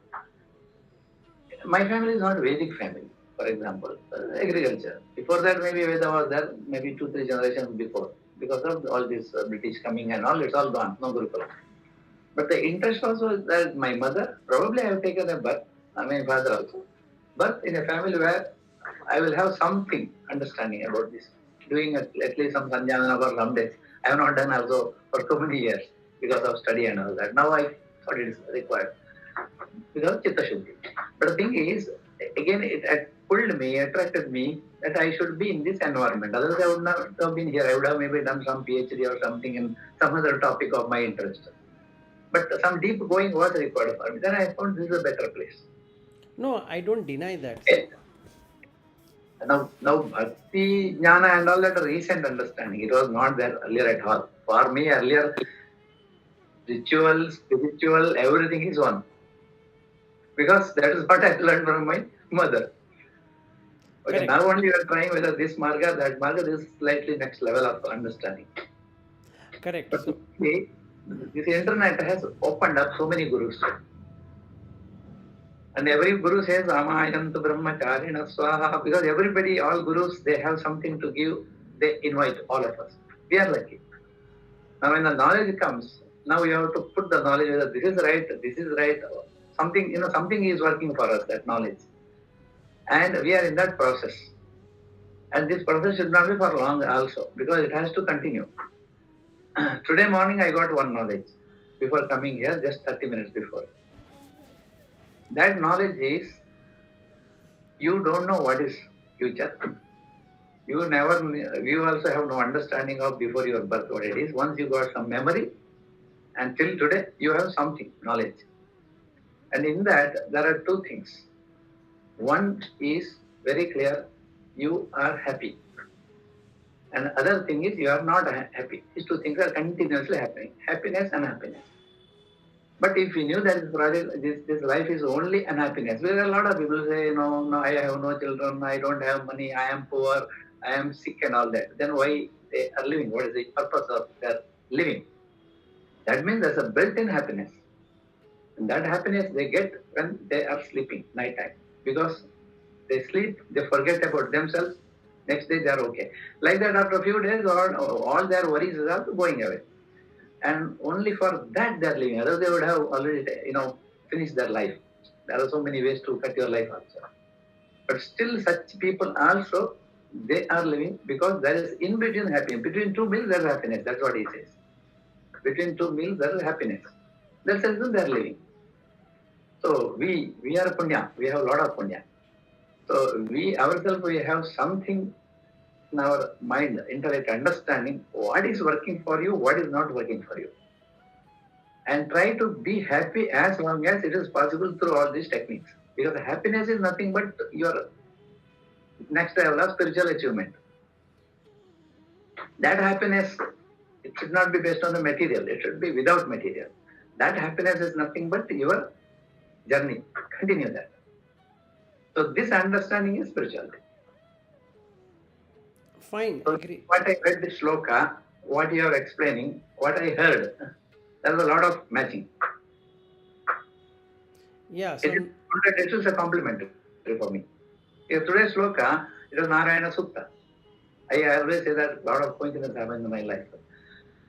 My family is not Vedic family, for example, agriculture. Before that, maybe Veda was there, maybe 2-3 generations before. Because of all this British coming and all, it's all gone, no Gurukula. But the interest also is that my mother, probably I have taken a birth, my father also, birth in a family where I will have something understanding about this. Doing at least some sanjana for some days. I have not done also for so many years because of study and all that. Now I thought it is required because chitta shuddhi. But the thing is, again, it pulled me, attracted me that I should be in this environment. Otherwise, I would not have been here. I would have maybe done some PhD or something in some other topic of my interest. But some deep going was required for me. Then I found this is a better place. No, I don't deny that. Okay. Now bhakti, jnana and all that are recent understanding. It was not there earlier at all. For me, earlier, ritual, spiritual, everything is one. Because that is what I learned from my mother. Okay, Correct. now only you are trying whether this marga, that marga, this is slightly next level of understanding. Correct. But So, today, this internet has opened up so many gurus. And every guru says, Ramayantu Brahmacharina Swaha, because everybody, all gurus, they have something to give. They invite all of us. We are lucky. Now, when the knowledge comes, now you have to put the knowledge whether this is right, something, something is working for us, that knowledge. And we are in that process. And this process should not be for long also, because it has to continue. Today morning, I got one knowledge before coming here, just 30 minutes before. That knowledge is, you don't know what is future. You also have no understanding of before your birth what it is. Once you got some memory, and till today, you have something, knowledge. And in that, there are two things. One is very clear, you are happy. And other thing is, you are not happy. These two things are continuously happening, happiness and happiness. But if we knew that this life is only unhappiness, there are a lot of people say, no, I have no children, I don't have money, I am poor, I am sick and all that. Then why they are living? What is the purpose of their living? That means there's a built-in happiness. And that happiness they get when they are sleeping, night time. Because they sleep, they forget about themselves, next day they are okay. Like that, after a few days, all their worries are going away. And only for that they are living. Otherwise, they would have already, finished their life. There are so many ways to cut your life also. But still, such people also, they are living because there is in between happiness. Between two meals, there is happiness. That's what he says. Between two meals, there is happiness. That's the reason they are living. So we are punya. We have a lot of punya. So we ourselves, we have something in our mind, intellect, understanding what is working for you, what is not working for you. And try to be happy as long as it is possible through all these techniques. Because happiness is nothing but your next level of spiritual achievement. That happiness, it should not be based on the material, it should be without material. That happiness is nothing but your journey. Continue that. So this understanding is spirituality. fine, So agree. what I read the shloka, what you are explaining, what I heard, there is a lot of matching. Yeah, so It is a compliment for me. If today's shloka, it was Narayana Sutta. I always say that a lot of coincidences happen in my life.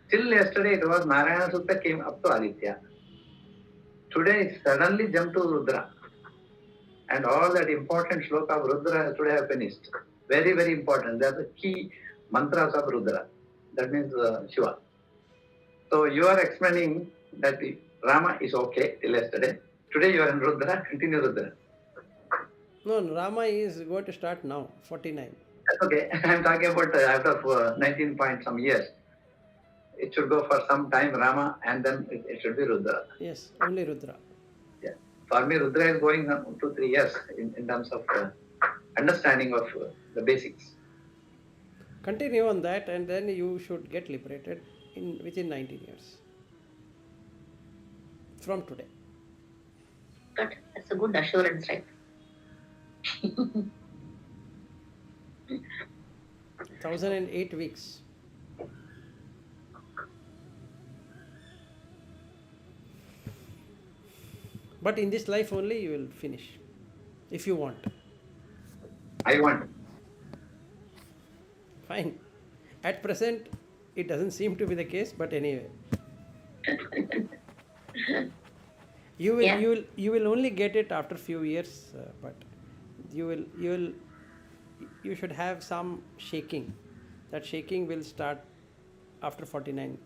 Till yesterday, it was Narayana Sutta came up to Aditya. Today, it suddenly jumped to Rudra. And all that important shloka of Rudra today have finished. Very, very important. They are the key mantras of Rudra. That means Shiva. So you are explaining that Rama is okay till yesterday. Today you are in Rudra, continue Rudra. no, Rama is going to start now, 49. That's okay. I'm talking about after 19 point some years. It should go for some time Rama and then it should be Rudra. Yes, only Rudra. Yeah. For me, Rudra is going 2-3 years in terms of understanding of the basics. Continue on that, and then you should get liberated within 19 years from today. Good. That's a good assurance, right? 1008 weeks. But in this life only you will finish, if you want. I want. Fine. At present, it doesn't seem to be the case, but anyway. You will only get it after few years, but you will you should have some shaking. That shaking will start after 49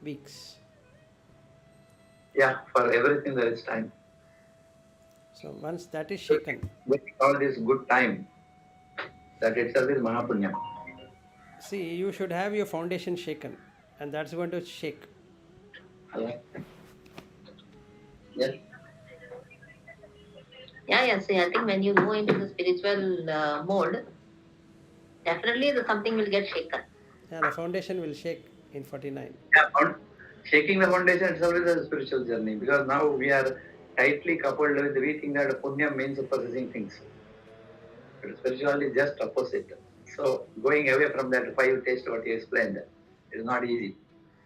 weeks. Yeah, for everything there is time. So once that is shaken, Getting all this good time, that itself is Mahapunyam. see, you should have your foundation shaken, and that's going to shake. Yeah. Yes. Yeah, yeah. See, I think when you go into the spiritual mode, definitely something will get shaken. Yeah, the foundation will shake in 49. Yeah, shaking the foundation itself is a spiritual journey because now we are tightly coupled with we think that punya means possessing things. But spirituality is just opposite. So going away from that five taste what you explained is not easy.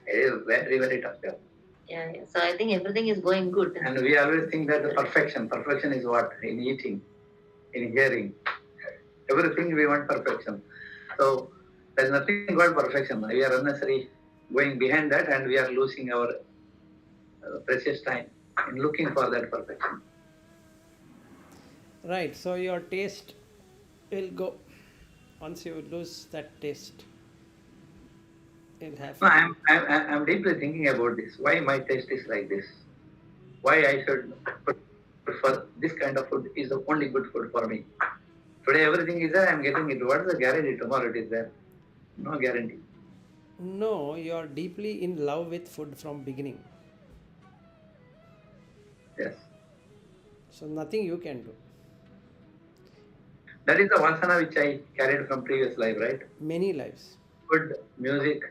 It is very, very tough job. Yeah, yeah. So I think everything is going good. And we always think that the perfection is what? In eating, in hearing. Everything we want perfection. So there's nothing called perfection. We are unnecessary going behind that and we are losing our precious time in looking for that perfection. Right, so your taste will go. Once you lose that taste, you'll have. No, I'm deeply thinking about this. Why my taste is like this? Why I should prefer this kind of food is the only good food for me. Today everything is there, I'm getting it. What is the guarantee tomorrow it is there? No guarantee. No, you're deeply in love with food from beginning. Yes. So nothing you can do. That is the vasana which I carried from previous life, right? Many lives. Food, music.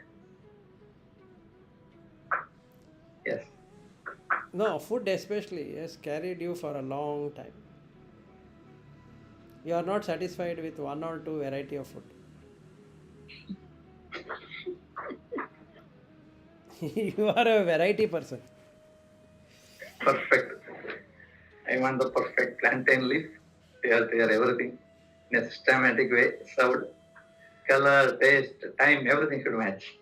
Yes. No, food especially has carried you for a long time. You are not satisfied with one or two variety of food. You are a variety person. Perfect. I want the perfect plantain leaf. They are everything in a systematic way, served. Color, taste, time, everything should match.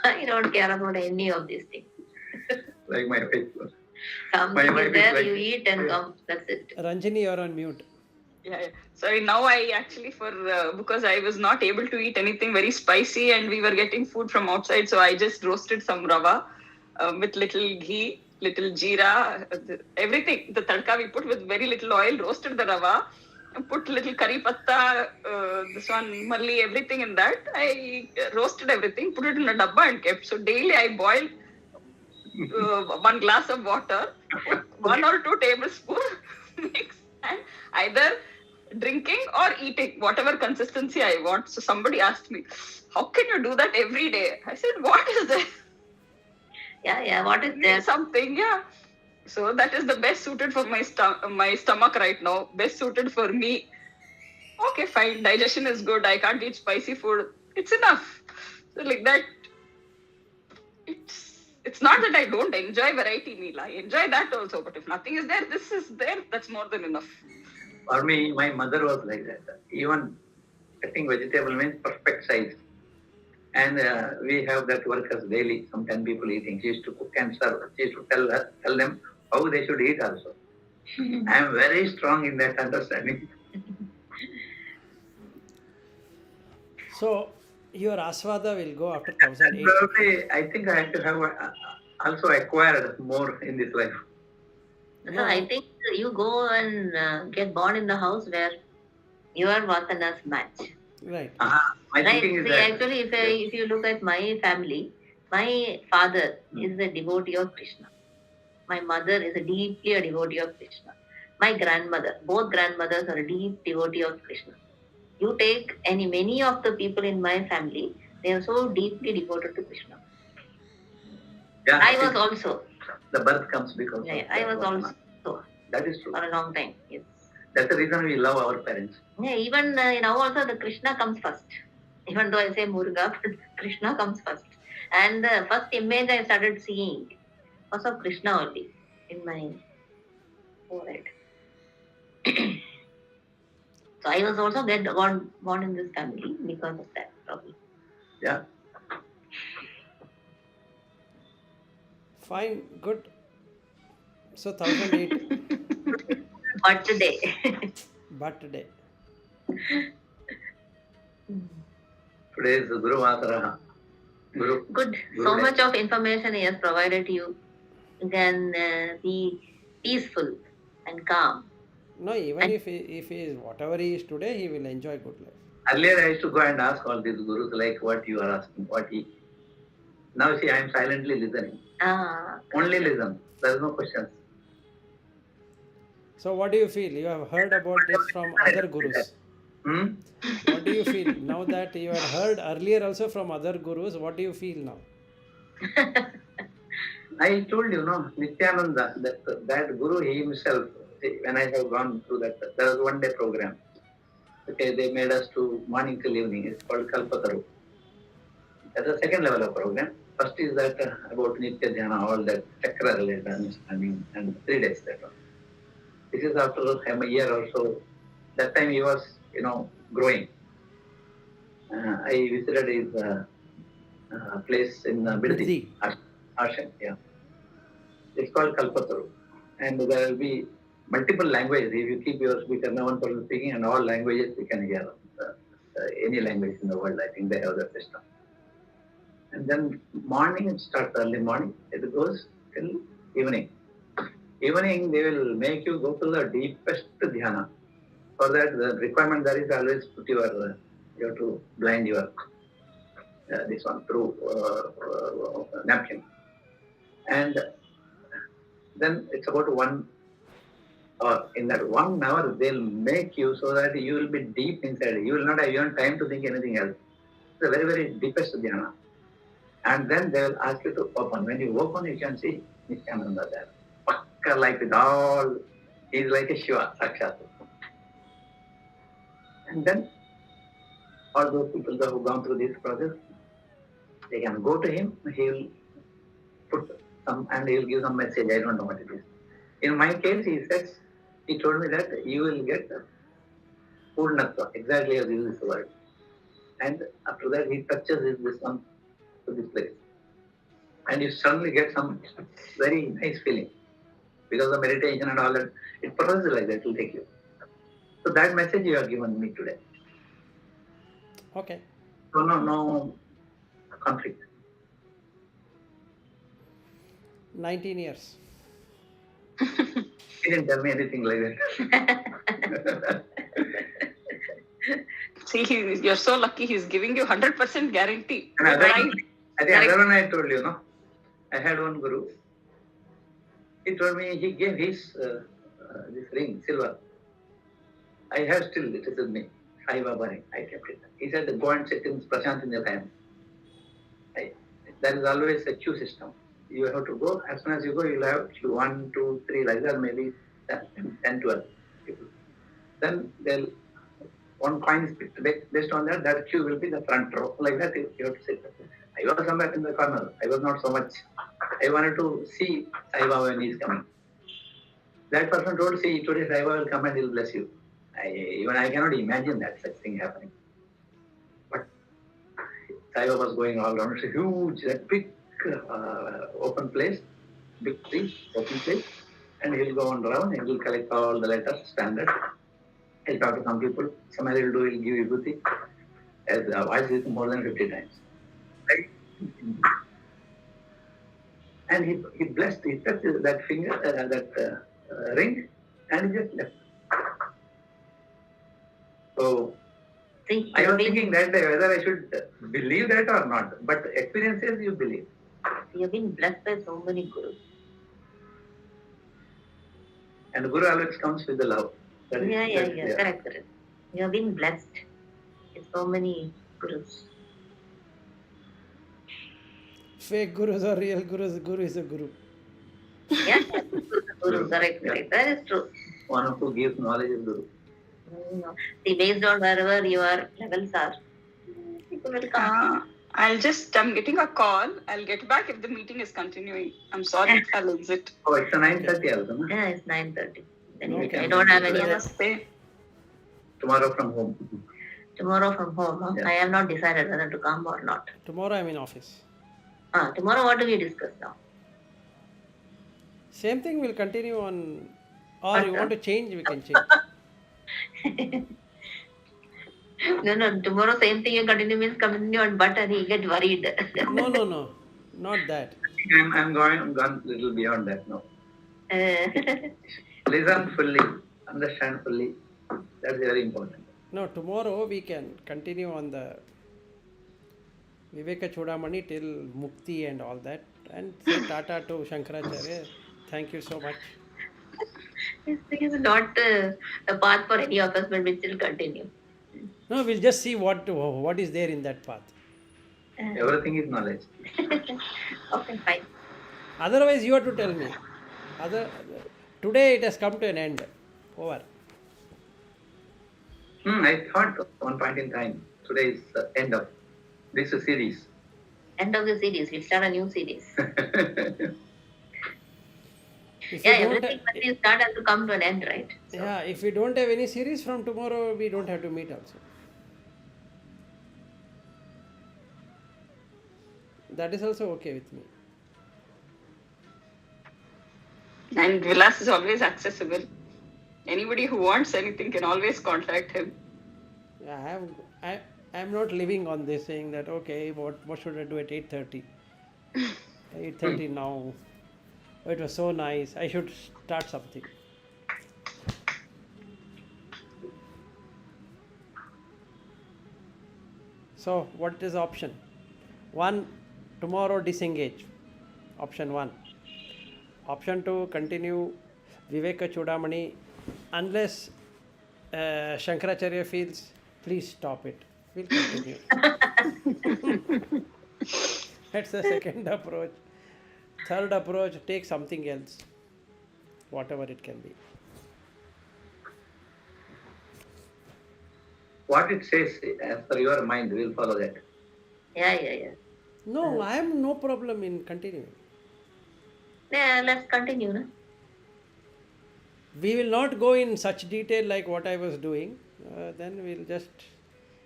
I don't care about any of these things. Like my wife. Something wife is is there, like- you eat and come. That's it. Ranjini, you're on mute. Yeah, yeah. Sorry, now I actually because I was not able to eat anything very spicy and we were getting food from outside, so I just roasted some rava with little ghee, little jeera, everything. The tadka we put with very little oil, roasted the rava, and put little curry patta, this one malli, everything in that. I roasted everything, put it in a dabba and kept. So daily I boiled 1 glass of water, put 1 or 2 tablespoons, mix, and either drinking or eating, whatever consistency I want. So somebody asked me, how can you do that every day? I said, what is there? Yeah, yeah. What is there? Something, yeah. So that is the best suited for my stomach right now. Best suited for me. Okay, fine. Digestion is good. I can't eat spicy food. It's enough. So like that, it's not that I don't enjoy variety meal. I enjoy that also. But if nothing is there, this is there. That's more than enough. For me, my mother was like that. Even cutting vegetable means perfect size. And we have that workers daily, some 10 people eating. She used to cook and serve. She used to tell them how they should eat also. I am very strong in that understanding. So your aswada will go after 1008. Probably, I think I have to have also acquired more in this life. So I think you go and get born in the house where your vasanas match. Right. My Right. thinking is See, that actually, if you look at my family, my father is a devotee of Krishna. My mother is deeply a devotee of Krishna. My grandmother, both grandmothers are a deep devotee of Krishna. You take many of the people in my family, they are so deeply devoted to Krishna. yeah, I was also. the birth comes because Yeah, of I that was vasana. also That is true. for a long time. Yes. That's the reason we love our parents. Yeah, even now also the Krishna comes first. Even though I say Muruga, but Krishna comes first. And the first image I started seeing was of Krishna only in my forehead. So I was also born in this family because of that probably. Yeah. Fine, good. So 1008. But today, birthday. Today is Guru Mataraha. Guru. Good. Guru So Day. much of information he has provided you. You can be peaceful and calm. No, even And- if he is whatever he is today, he will enjoy good life. Earlier, I used to go and ask all these gurus like what you are asking, what he. Now, see, I am silently listening. Only listen. There is no questions. So, what do you feel? You have heard about this from other gurus. Hmm? What do you feel now that you had heard earlier also from other gurus? What do you feel now? I told you, no, Nityananda, that guru he himself, see, when I have gone through that, there was one day program. Okay, they made us to morning till evening. It's called Kalpataru. That's the second level of program. First is that about Nitya Dhyana, all that chakra related understanding, and 3 days that one. This is after a year or so. That time he was, growing. I visited his place in Biddi, Biddi. Ashram, yeah. It's called Kalpataru. And there will be multiple languages. If you keep your speaker, no one person speaking, and all languages we can hear. Any language in the world, I think they have that system. And then morning, it starts early morning. It goes till evening. Evening, they will make you go to the deepest dhyana. For that, the requirement there is always put you have to blind your this one through napkin. And then it's about 1 hour. In that 1 hour, they'll make you so that you will be deep inside. You will not have even time to think anything else. It's the very, very deepest dhyana. And then they will ask you to open. When you open, you can see Nityananda there. Pakka, like with all, he's like a Shiva, Sakshat. And then all those people that have gone through this process, they can go to him, he will put some, and he will give some message, I don't know what it is. In my case, he told me that you will get Purnatva, exactly as is this word. And after that, he touches this one to this place. And you suddenly get some very nice feeling. Because of meditation and all that, it processes like that, it will take you. So that message you have given me today. Okay. So no conflict. 19 years. He didn't tell me anything like that. See, you're so lucky he's giving you 100% guarantee. And other, Right. I think another one I told you, no? I had one guru. He told me he gave his this ring, silver. I have still, it is with me. Sai Baba ring. I kept it. He said, go and sit in Prashant in your time. There is always a queue system. You have to go, as soon as you go, you'll have queue 1, 2, 3, like that, maybe 10, 12 people. Then they'll, one coin is picked based on that, that queue will be the front row. Like that, you have to sit. I was somewhere in the corner. I was not so much. I wanted to see Sai Baba when he is coming. That person told, see, today Sai Baba will come and he'll bless you. I cannot imagine that such thing happening. But Sai Baba was going all around. It's a huge, that big open place, big tree, open place. And he'll go on around and he'll collect all the letters, standard. He'll talk to some people. Somebody will do, he'll give you vibhuti. As voice is more than 50 times. Right? And he blessed, he touched that finger, that ring, and he just left. So, See, I was thinking that day whether I should believe that or not. But experience says you believe. you've been blessed by so many gurus. And Guru always comes with the love. That is- Yeah, that is there. correct. You have been blessed with so many gurus. Fake gurus or real gurus? Guru is a guru. Yeah, guru, correct. That is true. One who gives knowledge is Guru. See, based on wherever your levels are, people will come. I'm getting a call. I'll get back if the meeting is continuing. I'm sorry, I'll exit. Oh, it's a 9:30 also, no? Yeah, it's 9:30. Anyway, Okay. I don't have any other. Namaste. Tomorrow from home. Tomorrow from home, huh? Yeah. I have not decided whether to come or not. Tomorrow I'm in office. Tomorrow, what do we discuss now? Same thing will continue on, or you But, want to change, we can change. No. Tomorrow, same thing you continue means continue on but and he get worried. No, not that. I'm going gone little beyond that now. Uh, Listen fully, understand fully. That's very important. No, tomorrow we can continue on the Viveka Chudamani till Mukti and all that, and say Tata to Shankaracharya. Thank you so much. this thing is not a path for any of us, but we still continue. No, we'll just see what is there in that path. Everything is knowledge. Okay, fine. Otherwise, you have to tell me. Other Today it has come to an end. Over. I thought at one point in time, today is the end of this series. End of the series. We'll start a new series. If Yeah, you don't everything when we start has to come to an end, right? So, yeah, if we don't have any series from tomorrow, we don't have to meet also. That is also okay with me. And Vilas is always accessible. Anybody who wants anything can always contact him. I'm not living on this saying that okay, what should I do at 8:30? 8:30 now. Oh, it was so nice. I should start something. So what is the option? One, tomorrow disengage. Option one. Option two, continue Viveka Chudamani unless Shankaracharya feels, please stop it. We'll continue. That's the second approach. Third approach, take something else, whatever it can be. What it says, as per your mind, we'll follow that. yeah. No, I have no problem in continuing. Yeah, let's continue. No? We will not go in such detail like what I was doing. Then we'll just.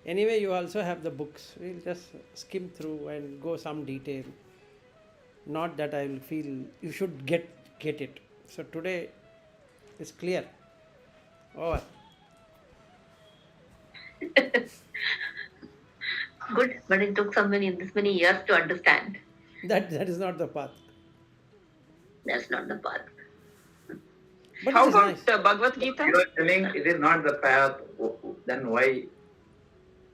Anyway, you also have the books. We'll just skim through and go some detail. Not that I will feel you should get it. So today is clear. Over. Good, but it took this many years to understand. That is not the path. That's not the path. But How it is about nice. Bhagavad Gita? You are telling it is not the path, then why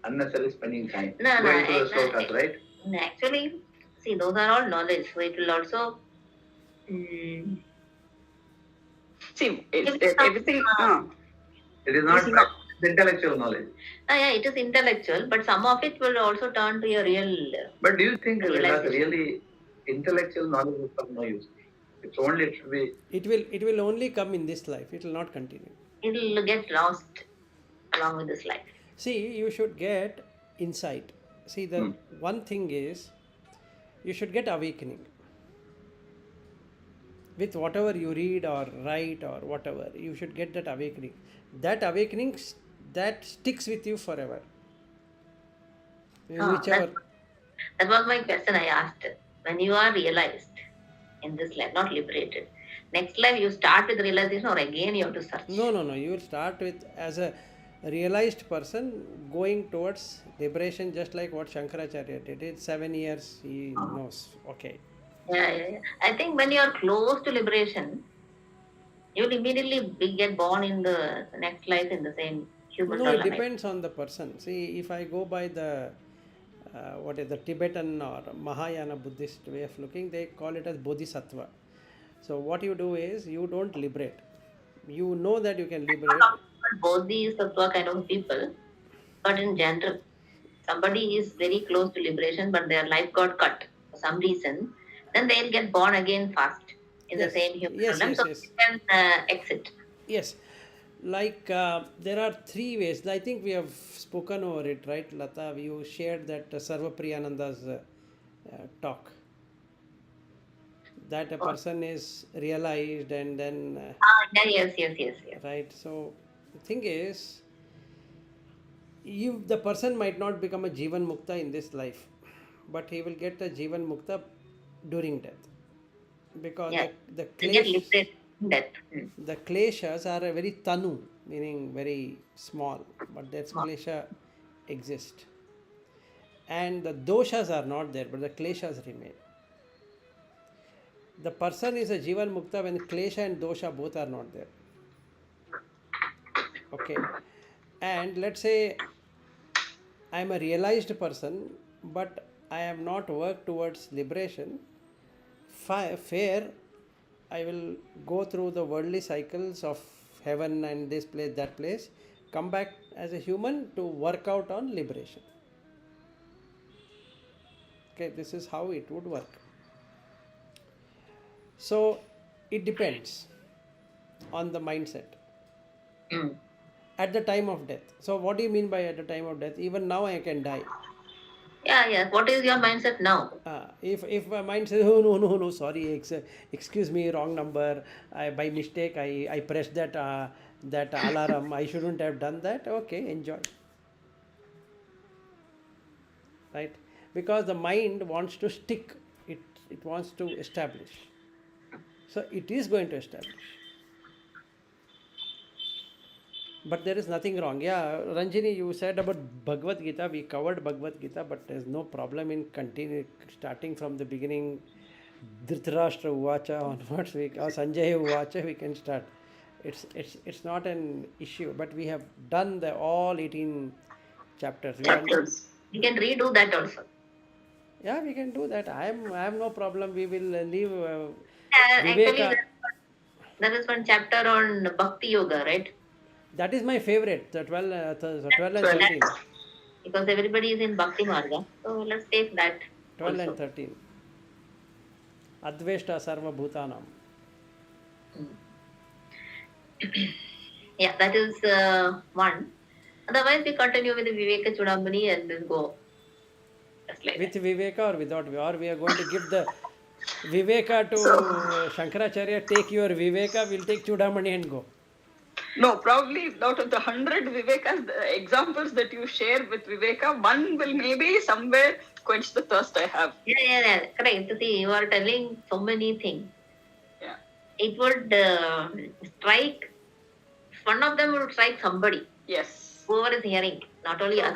unnecessary spending time? No, Going to the slokas, right? Actually, see, those are all knowledge. So it will also. See, It's some- everything. It is not intellectual knowledge. Yeah, it is intellectual, but some of it will also turn to your real. But do you think Realization. really intellectual knowledge is of no use? It's only it should be. It will only come in this life. It will not continue. It will get lost along with this life. See, you should get insight. See, the one thing is, you should get awakening. With whatever you read or write or whatever, you should get that awakening. That awakening that sticks with you forever. Whichever. That was my question I asked. When you are realized in this life, not liberated, next life you start with realization or again you have to search? No. You will start with as a realized person going towards liberation, just like what Shankaracharya did. It's 7 years he knows. Okay. Yeah. I think when you are close to liberation, you'll immediately get born in the next life in the same human No, it life. depends on the person. See, if I go by the what is the Tibetan or Mahayana Buddhist way of looking, they call it as Bodhisattva. So what you do is you don't liberate. You know that you can liberate. Both these sattva kind of people, but in general, somebody is very close to liberation, but their life got cut for some reason, then they'll get born again fast in the same human Yes. so they can exit. Yes. Like there are three ways. I think we have spoken over it, right, Lata? You shared that Sarva Priyananda's talk. That a person is realized and then. Yes. Right. So the thing is, the person might not become a Jivan Mukta in this life, but he will get a Jivan Mukta during death. Because Yeah. the They get kleshas, liberated in death. the kleshas are a very tanu. meaning very small, but that klesha exist. And the doshas are not there, but the kleshas remain. The person is a jivan mukta when klesha and dosha both are not there. Okay. And let's say I am a realized person, but I have not worked towards liberation. Fair, I will go through the worldly cycles of heaven and this place, that place, come back as a human to work out on liberation. Okay, this is how it would work. So it depends on the mindset Mm. at the time of death. So, what do you mean by at the time of death? Even now, I can die. Yeah. What is your mindset now? If my mind says, oh no, sorry, excuse me, wrong number, by mistake I pressed that alarm, I shouldn't have done that. Okay, enjoy. Right? Because the mind wants to stick, it wants to establish. So it is going to establish. But there is nothing wrong. Yeah, Ranjini, you said about Bhagavad Gita. We covered Bhagavad Gita, but there's no problem in continue starting from the beginning. Dhritarashtra Uvacha onwards, or Sanjaya Uvacha, we can start. It's not an issue, but we have done the all 18 chapters. Chapters. We can redo that also. Yeah, we can do that. I have no problem. We will leave Actually, Viveka. there is one chapter on Bhakti Yoga, right? That is my favorite. The 12 and 13. Because everybody is in Bhakti Marga. So let's take that 12 also. and 13. Adveshta Sarva Bhutanam. Yeah, that is one. Otherwise, we continue with the Viveka Chudambani and then go. Just like With that. Viveka or without Viveka, or we are going to give the Viveka to Shankaracharya, take your Viveka, we'll take Chudamani and go. No, probably out of the 100 Vivekas, the examples that you share with Viveka, one will maybe somewhere quench the thirst I have. Yeah. Correct. See, you are telling so many things. Yeah. It would strike, one of them would strike somebody. Yes. Whoever is hearing, not only us.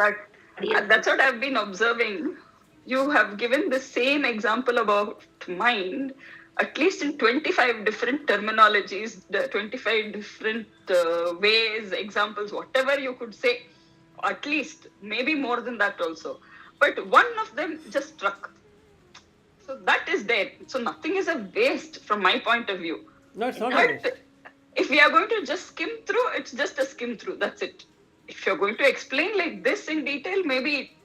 That's what I've been observing. You have given the same example about mind, at least in 25 different terminologies, the 25 different ways, examples, whatever you could say, at least, maybe more than that also. But one of them just struck. So that is there. So nothing is a waste from my point of view. No, it's not a But waste. if we are going to just skim through, it's just a skim through. That's it. If you're going to explain like this in detail, maybe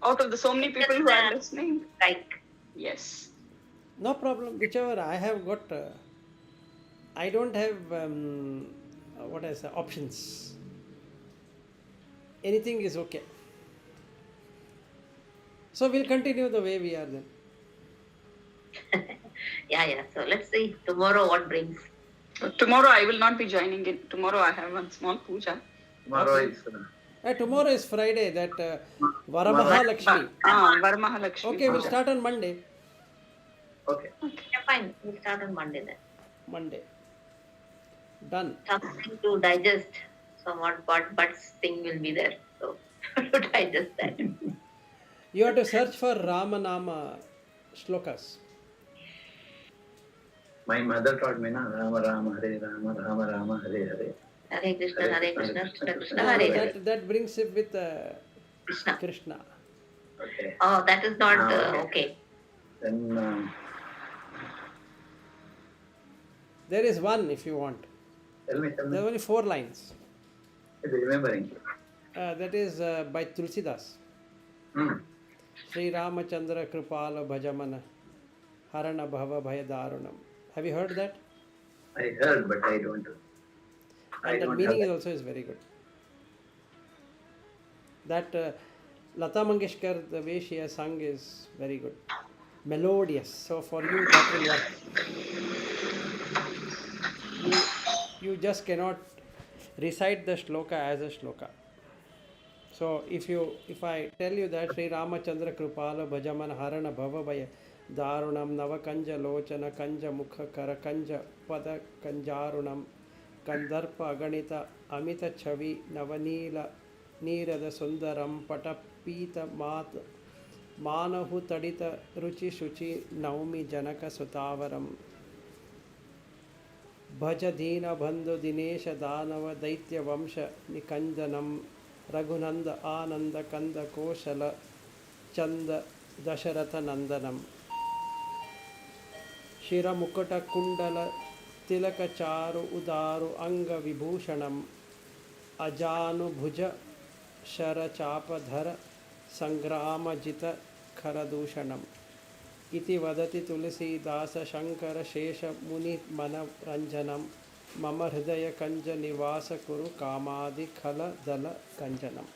out of the so many people who are listening, Like, yes. No problem. Whichever I have got, I don't have what I say options. Anything is okay. So we'll continue the way we are then. yeah. So let's see tomorrow what brings. Tomorrow I will not be joining in. Tomorrow I have one small puja. Tomorrow is Tomorrow is Friday. That Varamaha Lakshmi. Varamahalakshmi. Okay, we'll puja. start on Monday. okay. Yeah, fine. We'll start on Monday then. Monday. Done. Something to digest. So but thing will be there. So to digest that. You have to search for Ramanama shlokas. My mother taught me, na, Rama Rama Hare Rama, Rama Rama Hare Hare. Hare Krishna, Hare Krishna, Krishna Krishna, No, Hare Hare. that brings it with Krishna. Krishna. Okay. Oh, that is not Okay. okay. Then There is one if you want. tell me. There are only 4 lines. Remembering. That is by Tulsidas. Sri Ramachandra Kripala Bhajamana Harana Bhava Bhaya Darunam. Have you heard that? I heard, but I don't. And the meaning is also is very good. That Lata Mangeshkar, the way she has sung is very good. Melodious. So for you that will work. You just cannot recite the shloka as a shloka. So if I tell you that Sri Ramachandra Kripala Bhajaman Harana Bhava Bhaya Darunam Nava Kanja Lochana Kanja Mukha Kara Kanja Pada Kanjarunam Kandarpa ಅಗಣಿತ ಅಮಿತ ಛವಿ ನವನೀಲ ನೀರದ ಸುಂದರಂ ಪಟ ಪೀತ ಮಾತ್ ಮಾನಹು ತಡಿತ ರುಚಿ ಶುಚಿ Naomi ಜನಕ ಸುತಾವರಂ ಭಜ ದೀನ ಬಂಧು ದಿನೇಶ ದಾನವ ದೈತ್ಯ ವಂಶ ನಿಕಂಜನಂ ರಘುನಂದ ಆನಂದ ಕಂದ ಕೋಶಲ ಚಂದ ದಶರಥ ನಂದನಂ ಶಿರಮುಕುಟ ಕುಂಡಲ ತಿಲಕ ಚಾರು ಉದಾರು ಅಂಗ ವಿಭೂಷಣಂ ಅಜಾನುಭುಜ ಶರಚಾಪಧರ ಸಂಗ್ರಾಮಜಿತ ಖರದೂಷಣಂ ಇತಿ ವದತಿ ತುಳಸೀದಾಸ ಶಂಕರ ಶೇಷ ಮುನಿ ಮನರಂಜನಂ ಮಮ ಹೃದಯ ಕಂಜ ನಿವಾಸ ಕುರು ಕಾಮಾದಿ ಖಲ ದಲ ಕಂಜನಂ.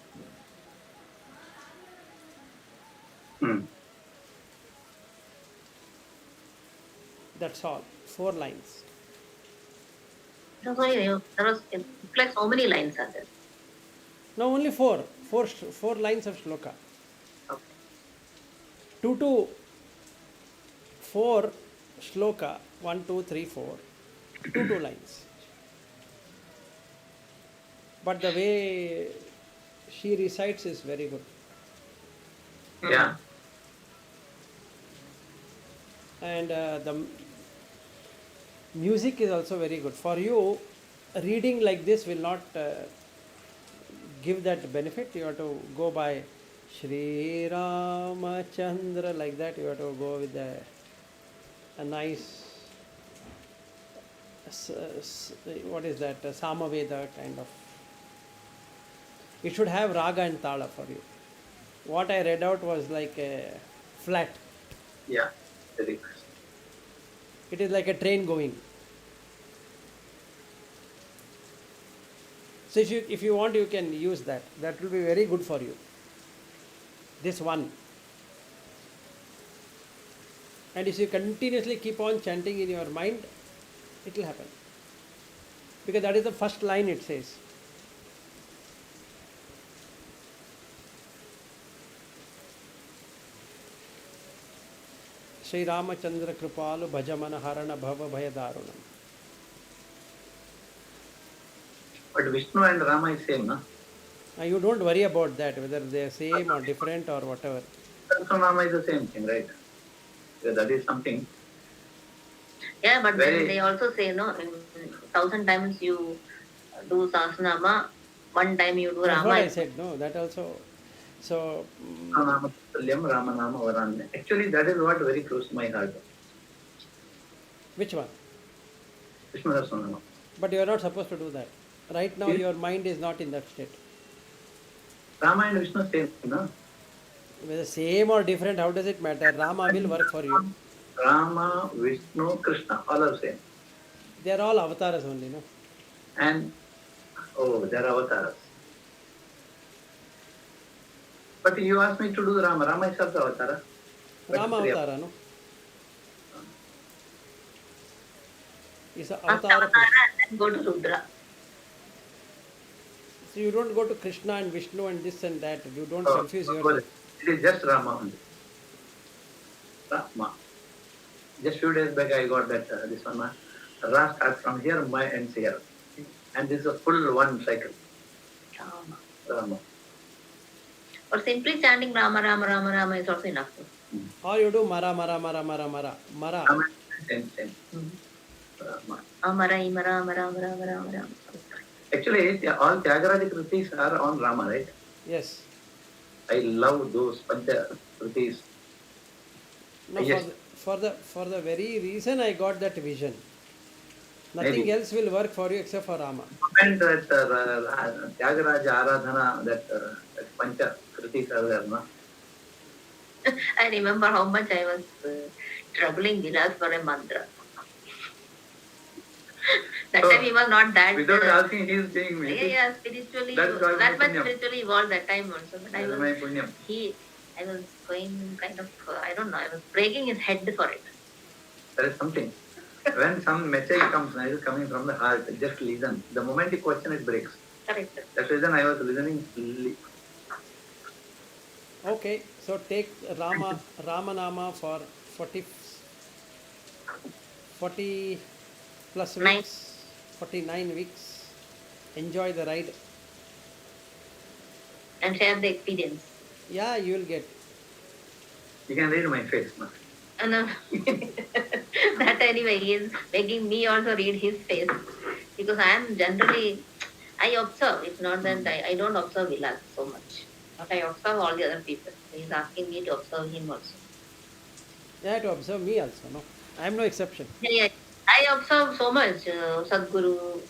That's all. 4 lines. It reflects how many lines are there? No, only 4. 4 lines of shloka. Okay. 2 to 4 shloka. 1, 2, 3, 4. 2 lines. But the way she recites is very good. Yeah. And the music is also very good. For you, reading like this will not give that benefit. You have to go by Shri Ramachandra, like that. You have to go with a nice, what is that, Samaveda kind of. It should have raga and tala for you. What I read out was like a flat. Yeah. Very nice. It is like a train going. So if you want, you can use that. That will be very good for you. This one. And if you continuously keep on chanting in your mind, it will happen. Because that is the first line it says. Shri Ramachandra Kripalu Bhajamana Harana Bhava Bhayadarunam. But Vishnu and Rama is same, no? You don't worry about that, whether they are same or different or whatever. Vishnu and Rama is the same thing, right? Because that is something. Yeah, but Very- then they also say, no, 1,000 times you do Sahasranama, 1 time you do That's Rama. what I said, no, that also. So, Nama Tulyam Rama Nama Varanya. Actually, that is what very close to my heart. which one? Vishnu Sahasranama. But you are not supposed to do that. Right now, Yes. your mind is not in that state. Rama and Vishnu same, no? Whether same or different, how does it matter? Rama will work for you. Rama, Vishnu, Krishna, all are same. They are all avatars only, no? And, oh, they are avatars. But you asked me to do Rama. Rama is also avatara. But Rama three avatara, no? Is an First avatar. of Krishna. Avatara and then go to Rudra. So you don't go to Krishna and Vishnu and this and that. You don't Oh, confuse oh, yourself. it is just Rama only. Rama. Just few days back I got that this one. Ra starts from here, my ends here. And this is a full one cycle. Rama. Rama. Or simply chanting Rama, Rama, Rama, Rama is also enough. Or you do Mara, Mara, Mara, Mara, Mara. Mara. Rama same, same. Rama. Amara, Imara, Amara, Amara, Amara, Amara. Actually, all Tyagaraja Kritis are on Rama, right? Yes. I love those Pancha Kritis. No, Yes. for the very reason I got that vision. Nothing Maybe. else will work for you except for Rama. And that Tyagaraja Aradhana, that Pancha Kritis are there, no? I remember how much I was troubling Vilas for a mantra. That So, time he was not that. Without asking, he is saying me. Yeah, spiritually, That's called that much punyam. spiritually evolved that time also. But That is my punyam. I was going kind of, I don't know, I was breaking his head for it. There is something. When some message comes, it is coming from the heart, just listen. The moment you question, it breaks. Correct. That's the reason I was listening. Okay, so take Ramanama for 40 plus Nine. weeks. 49 weeks. Enjoy the ride. And share the experience. Yeah, you will get. You can read my face, no? And that anyway, he is making me also read his face because I am generally, I observe. It's not that I don't observe Vilas so much, but I observe all the other people. He is asking me to observe him also. You have to observe me also, no? I am no exception. Yeah, yeah. I observe so much Sadguru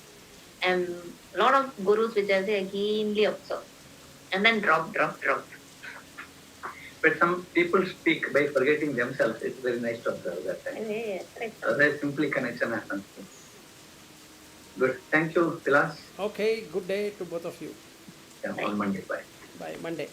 and a lot of gurus which I say I keenly observe and then drop. But some people speak by forgetting themselves. It's very nice to observe that. Yeah, correct. Otherwise, simply connection happens. Good. Thank you, Vilas. Okay, good day to both of you. Yeah, on Monday. Bye. Bye, Monday.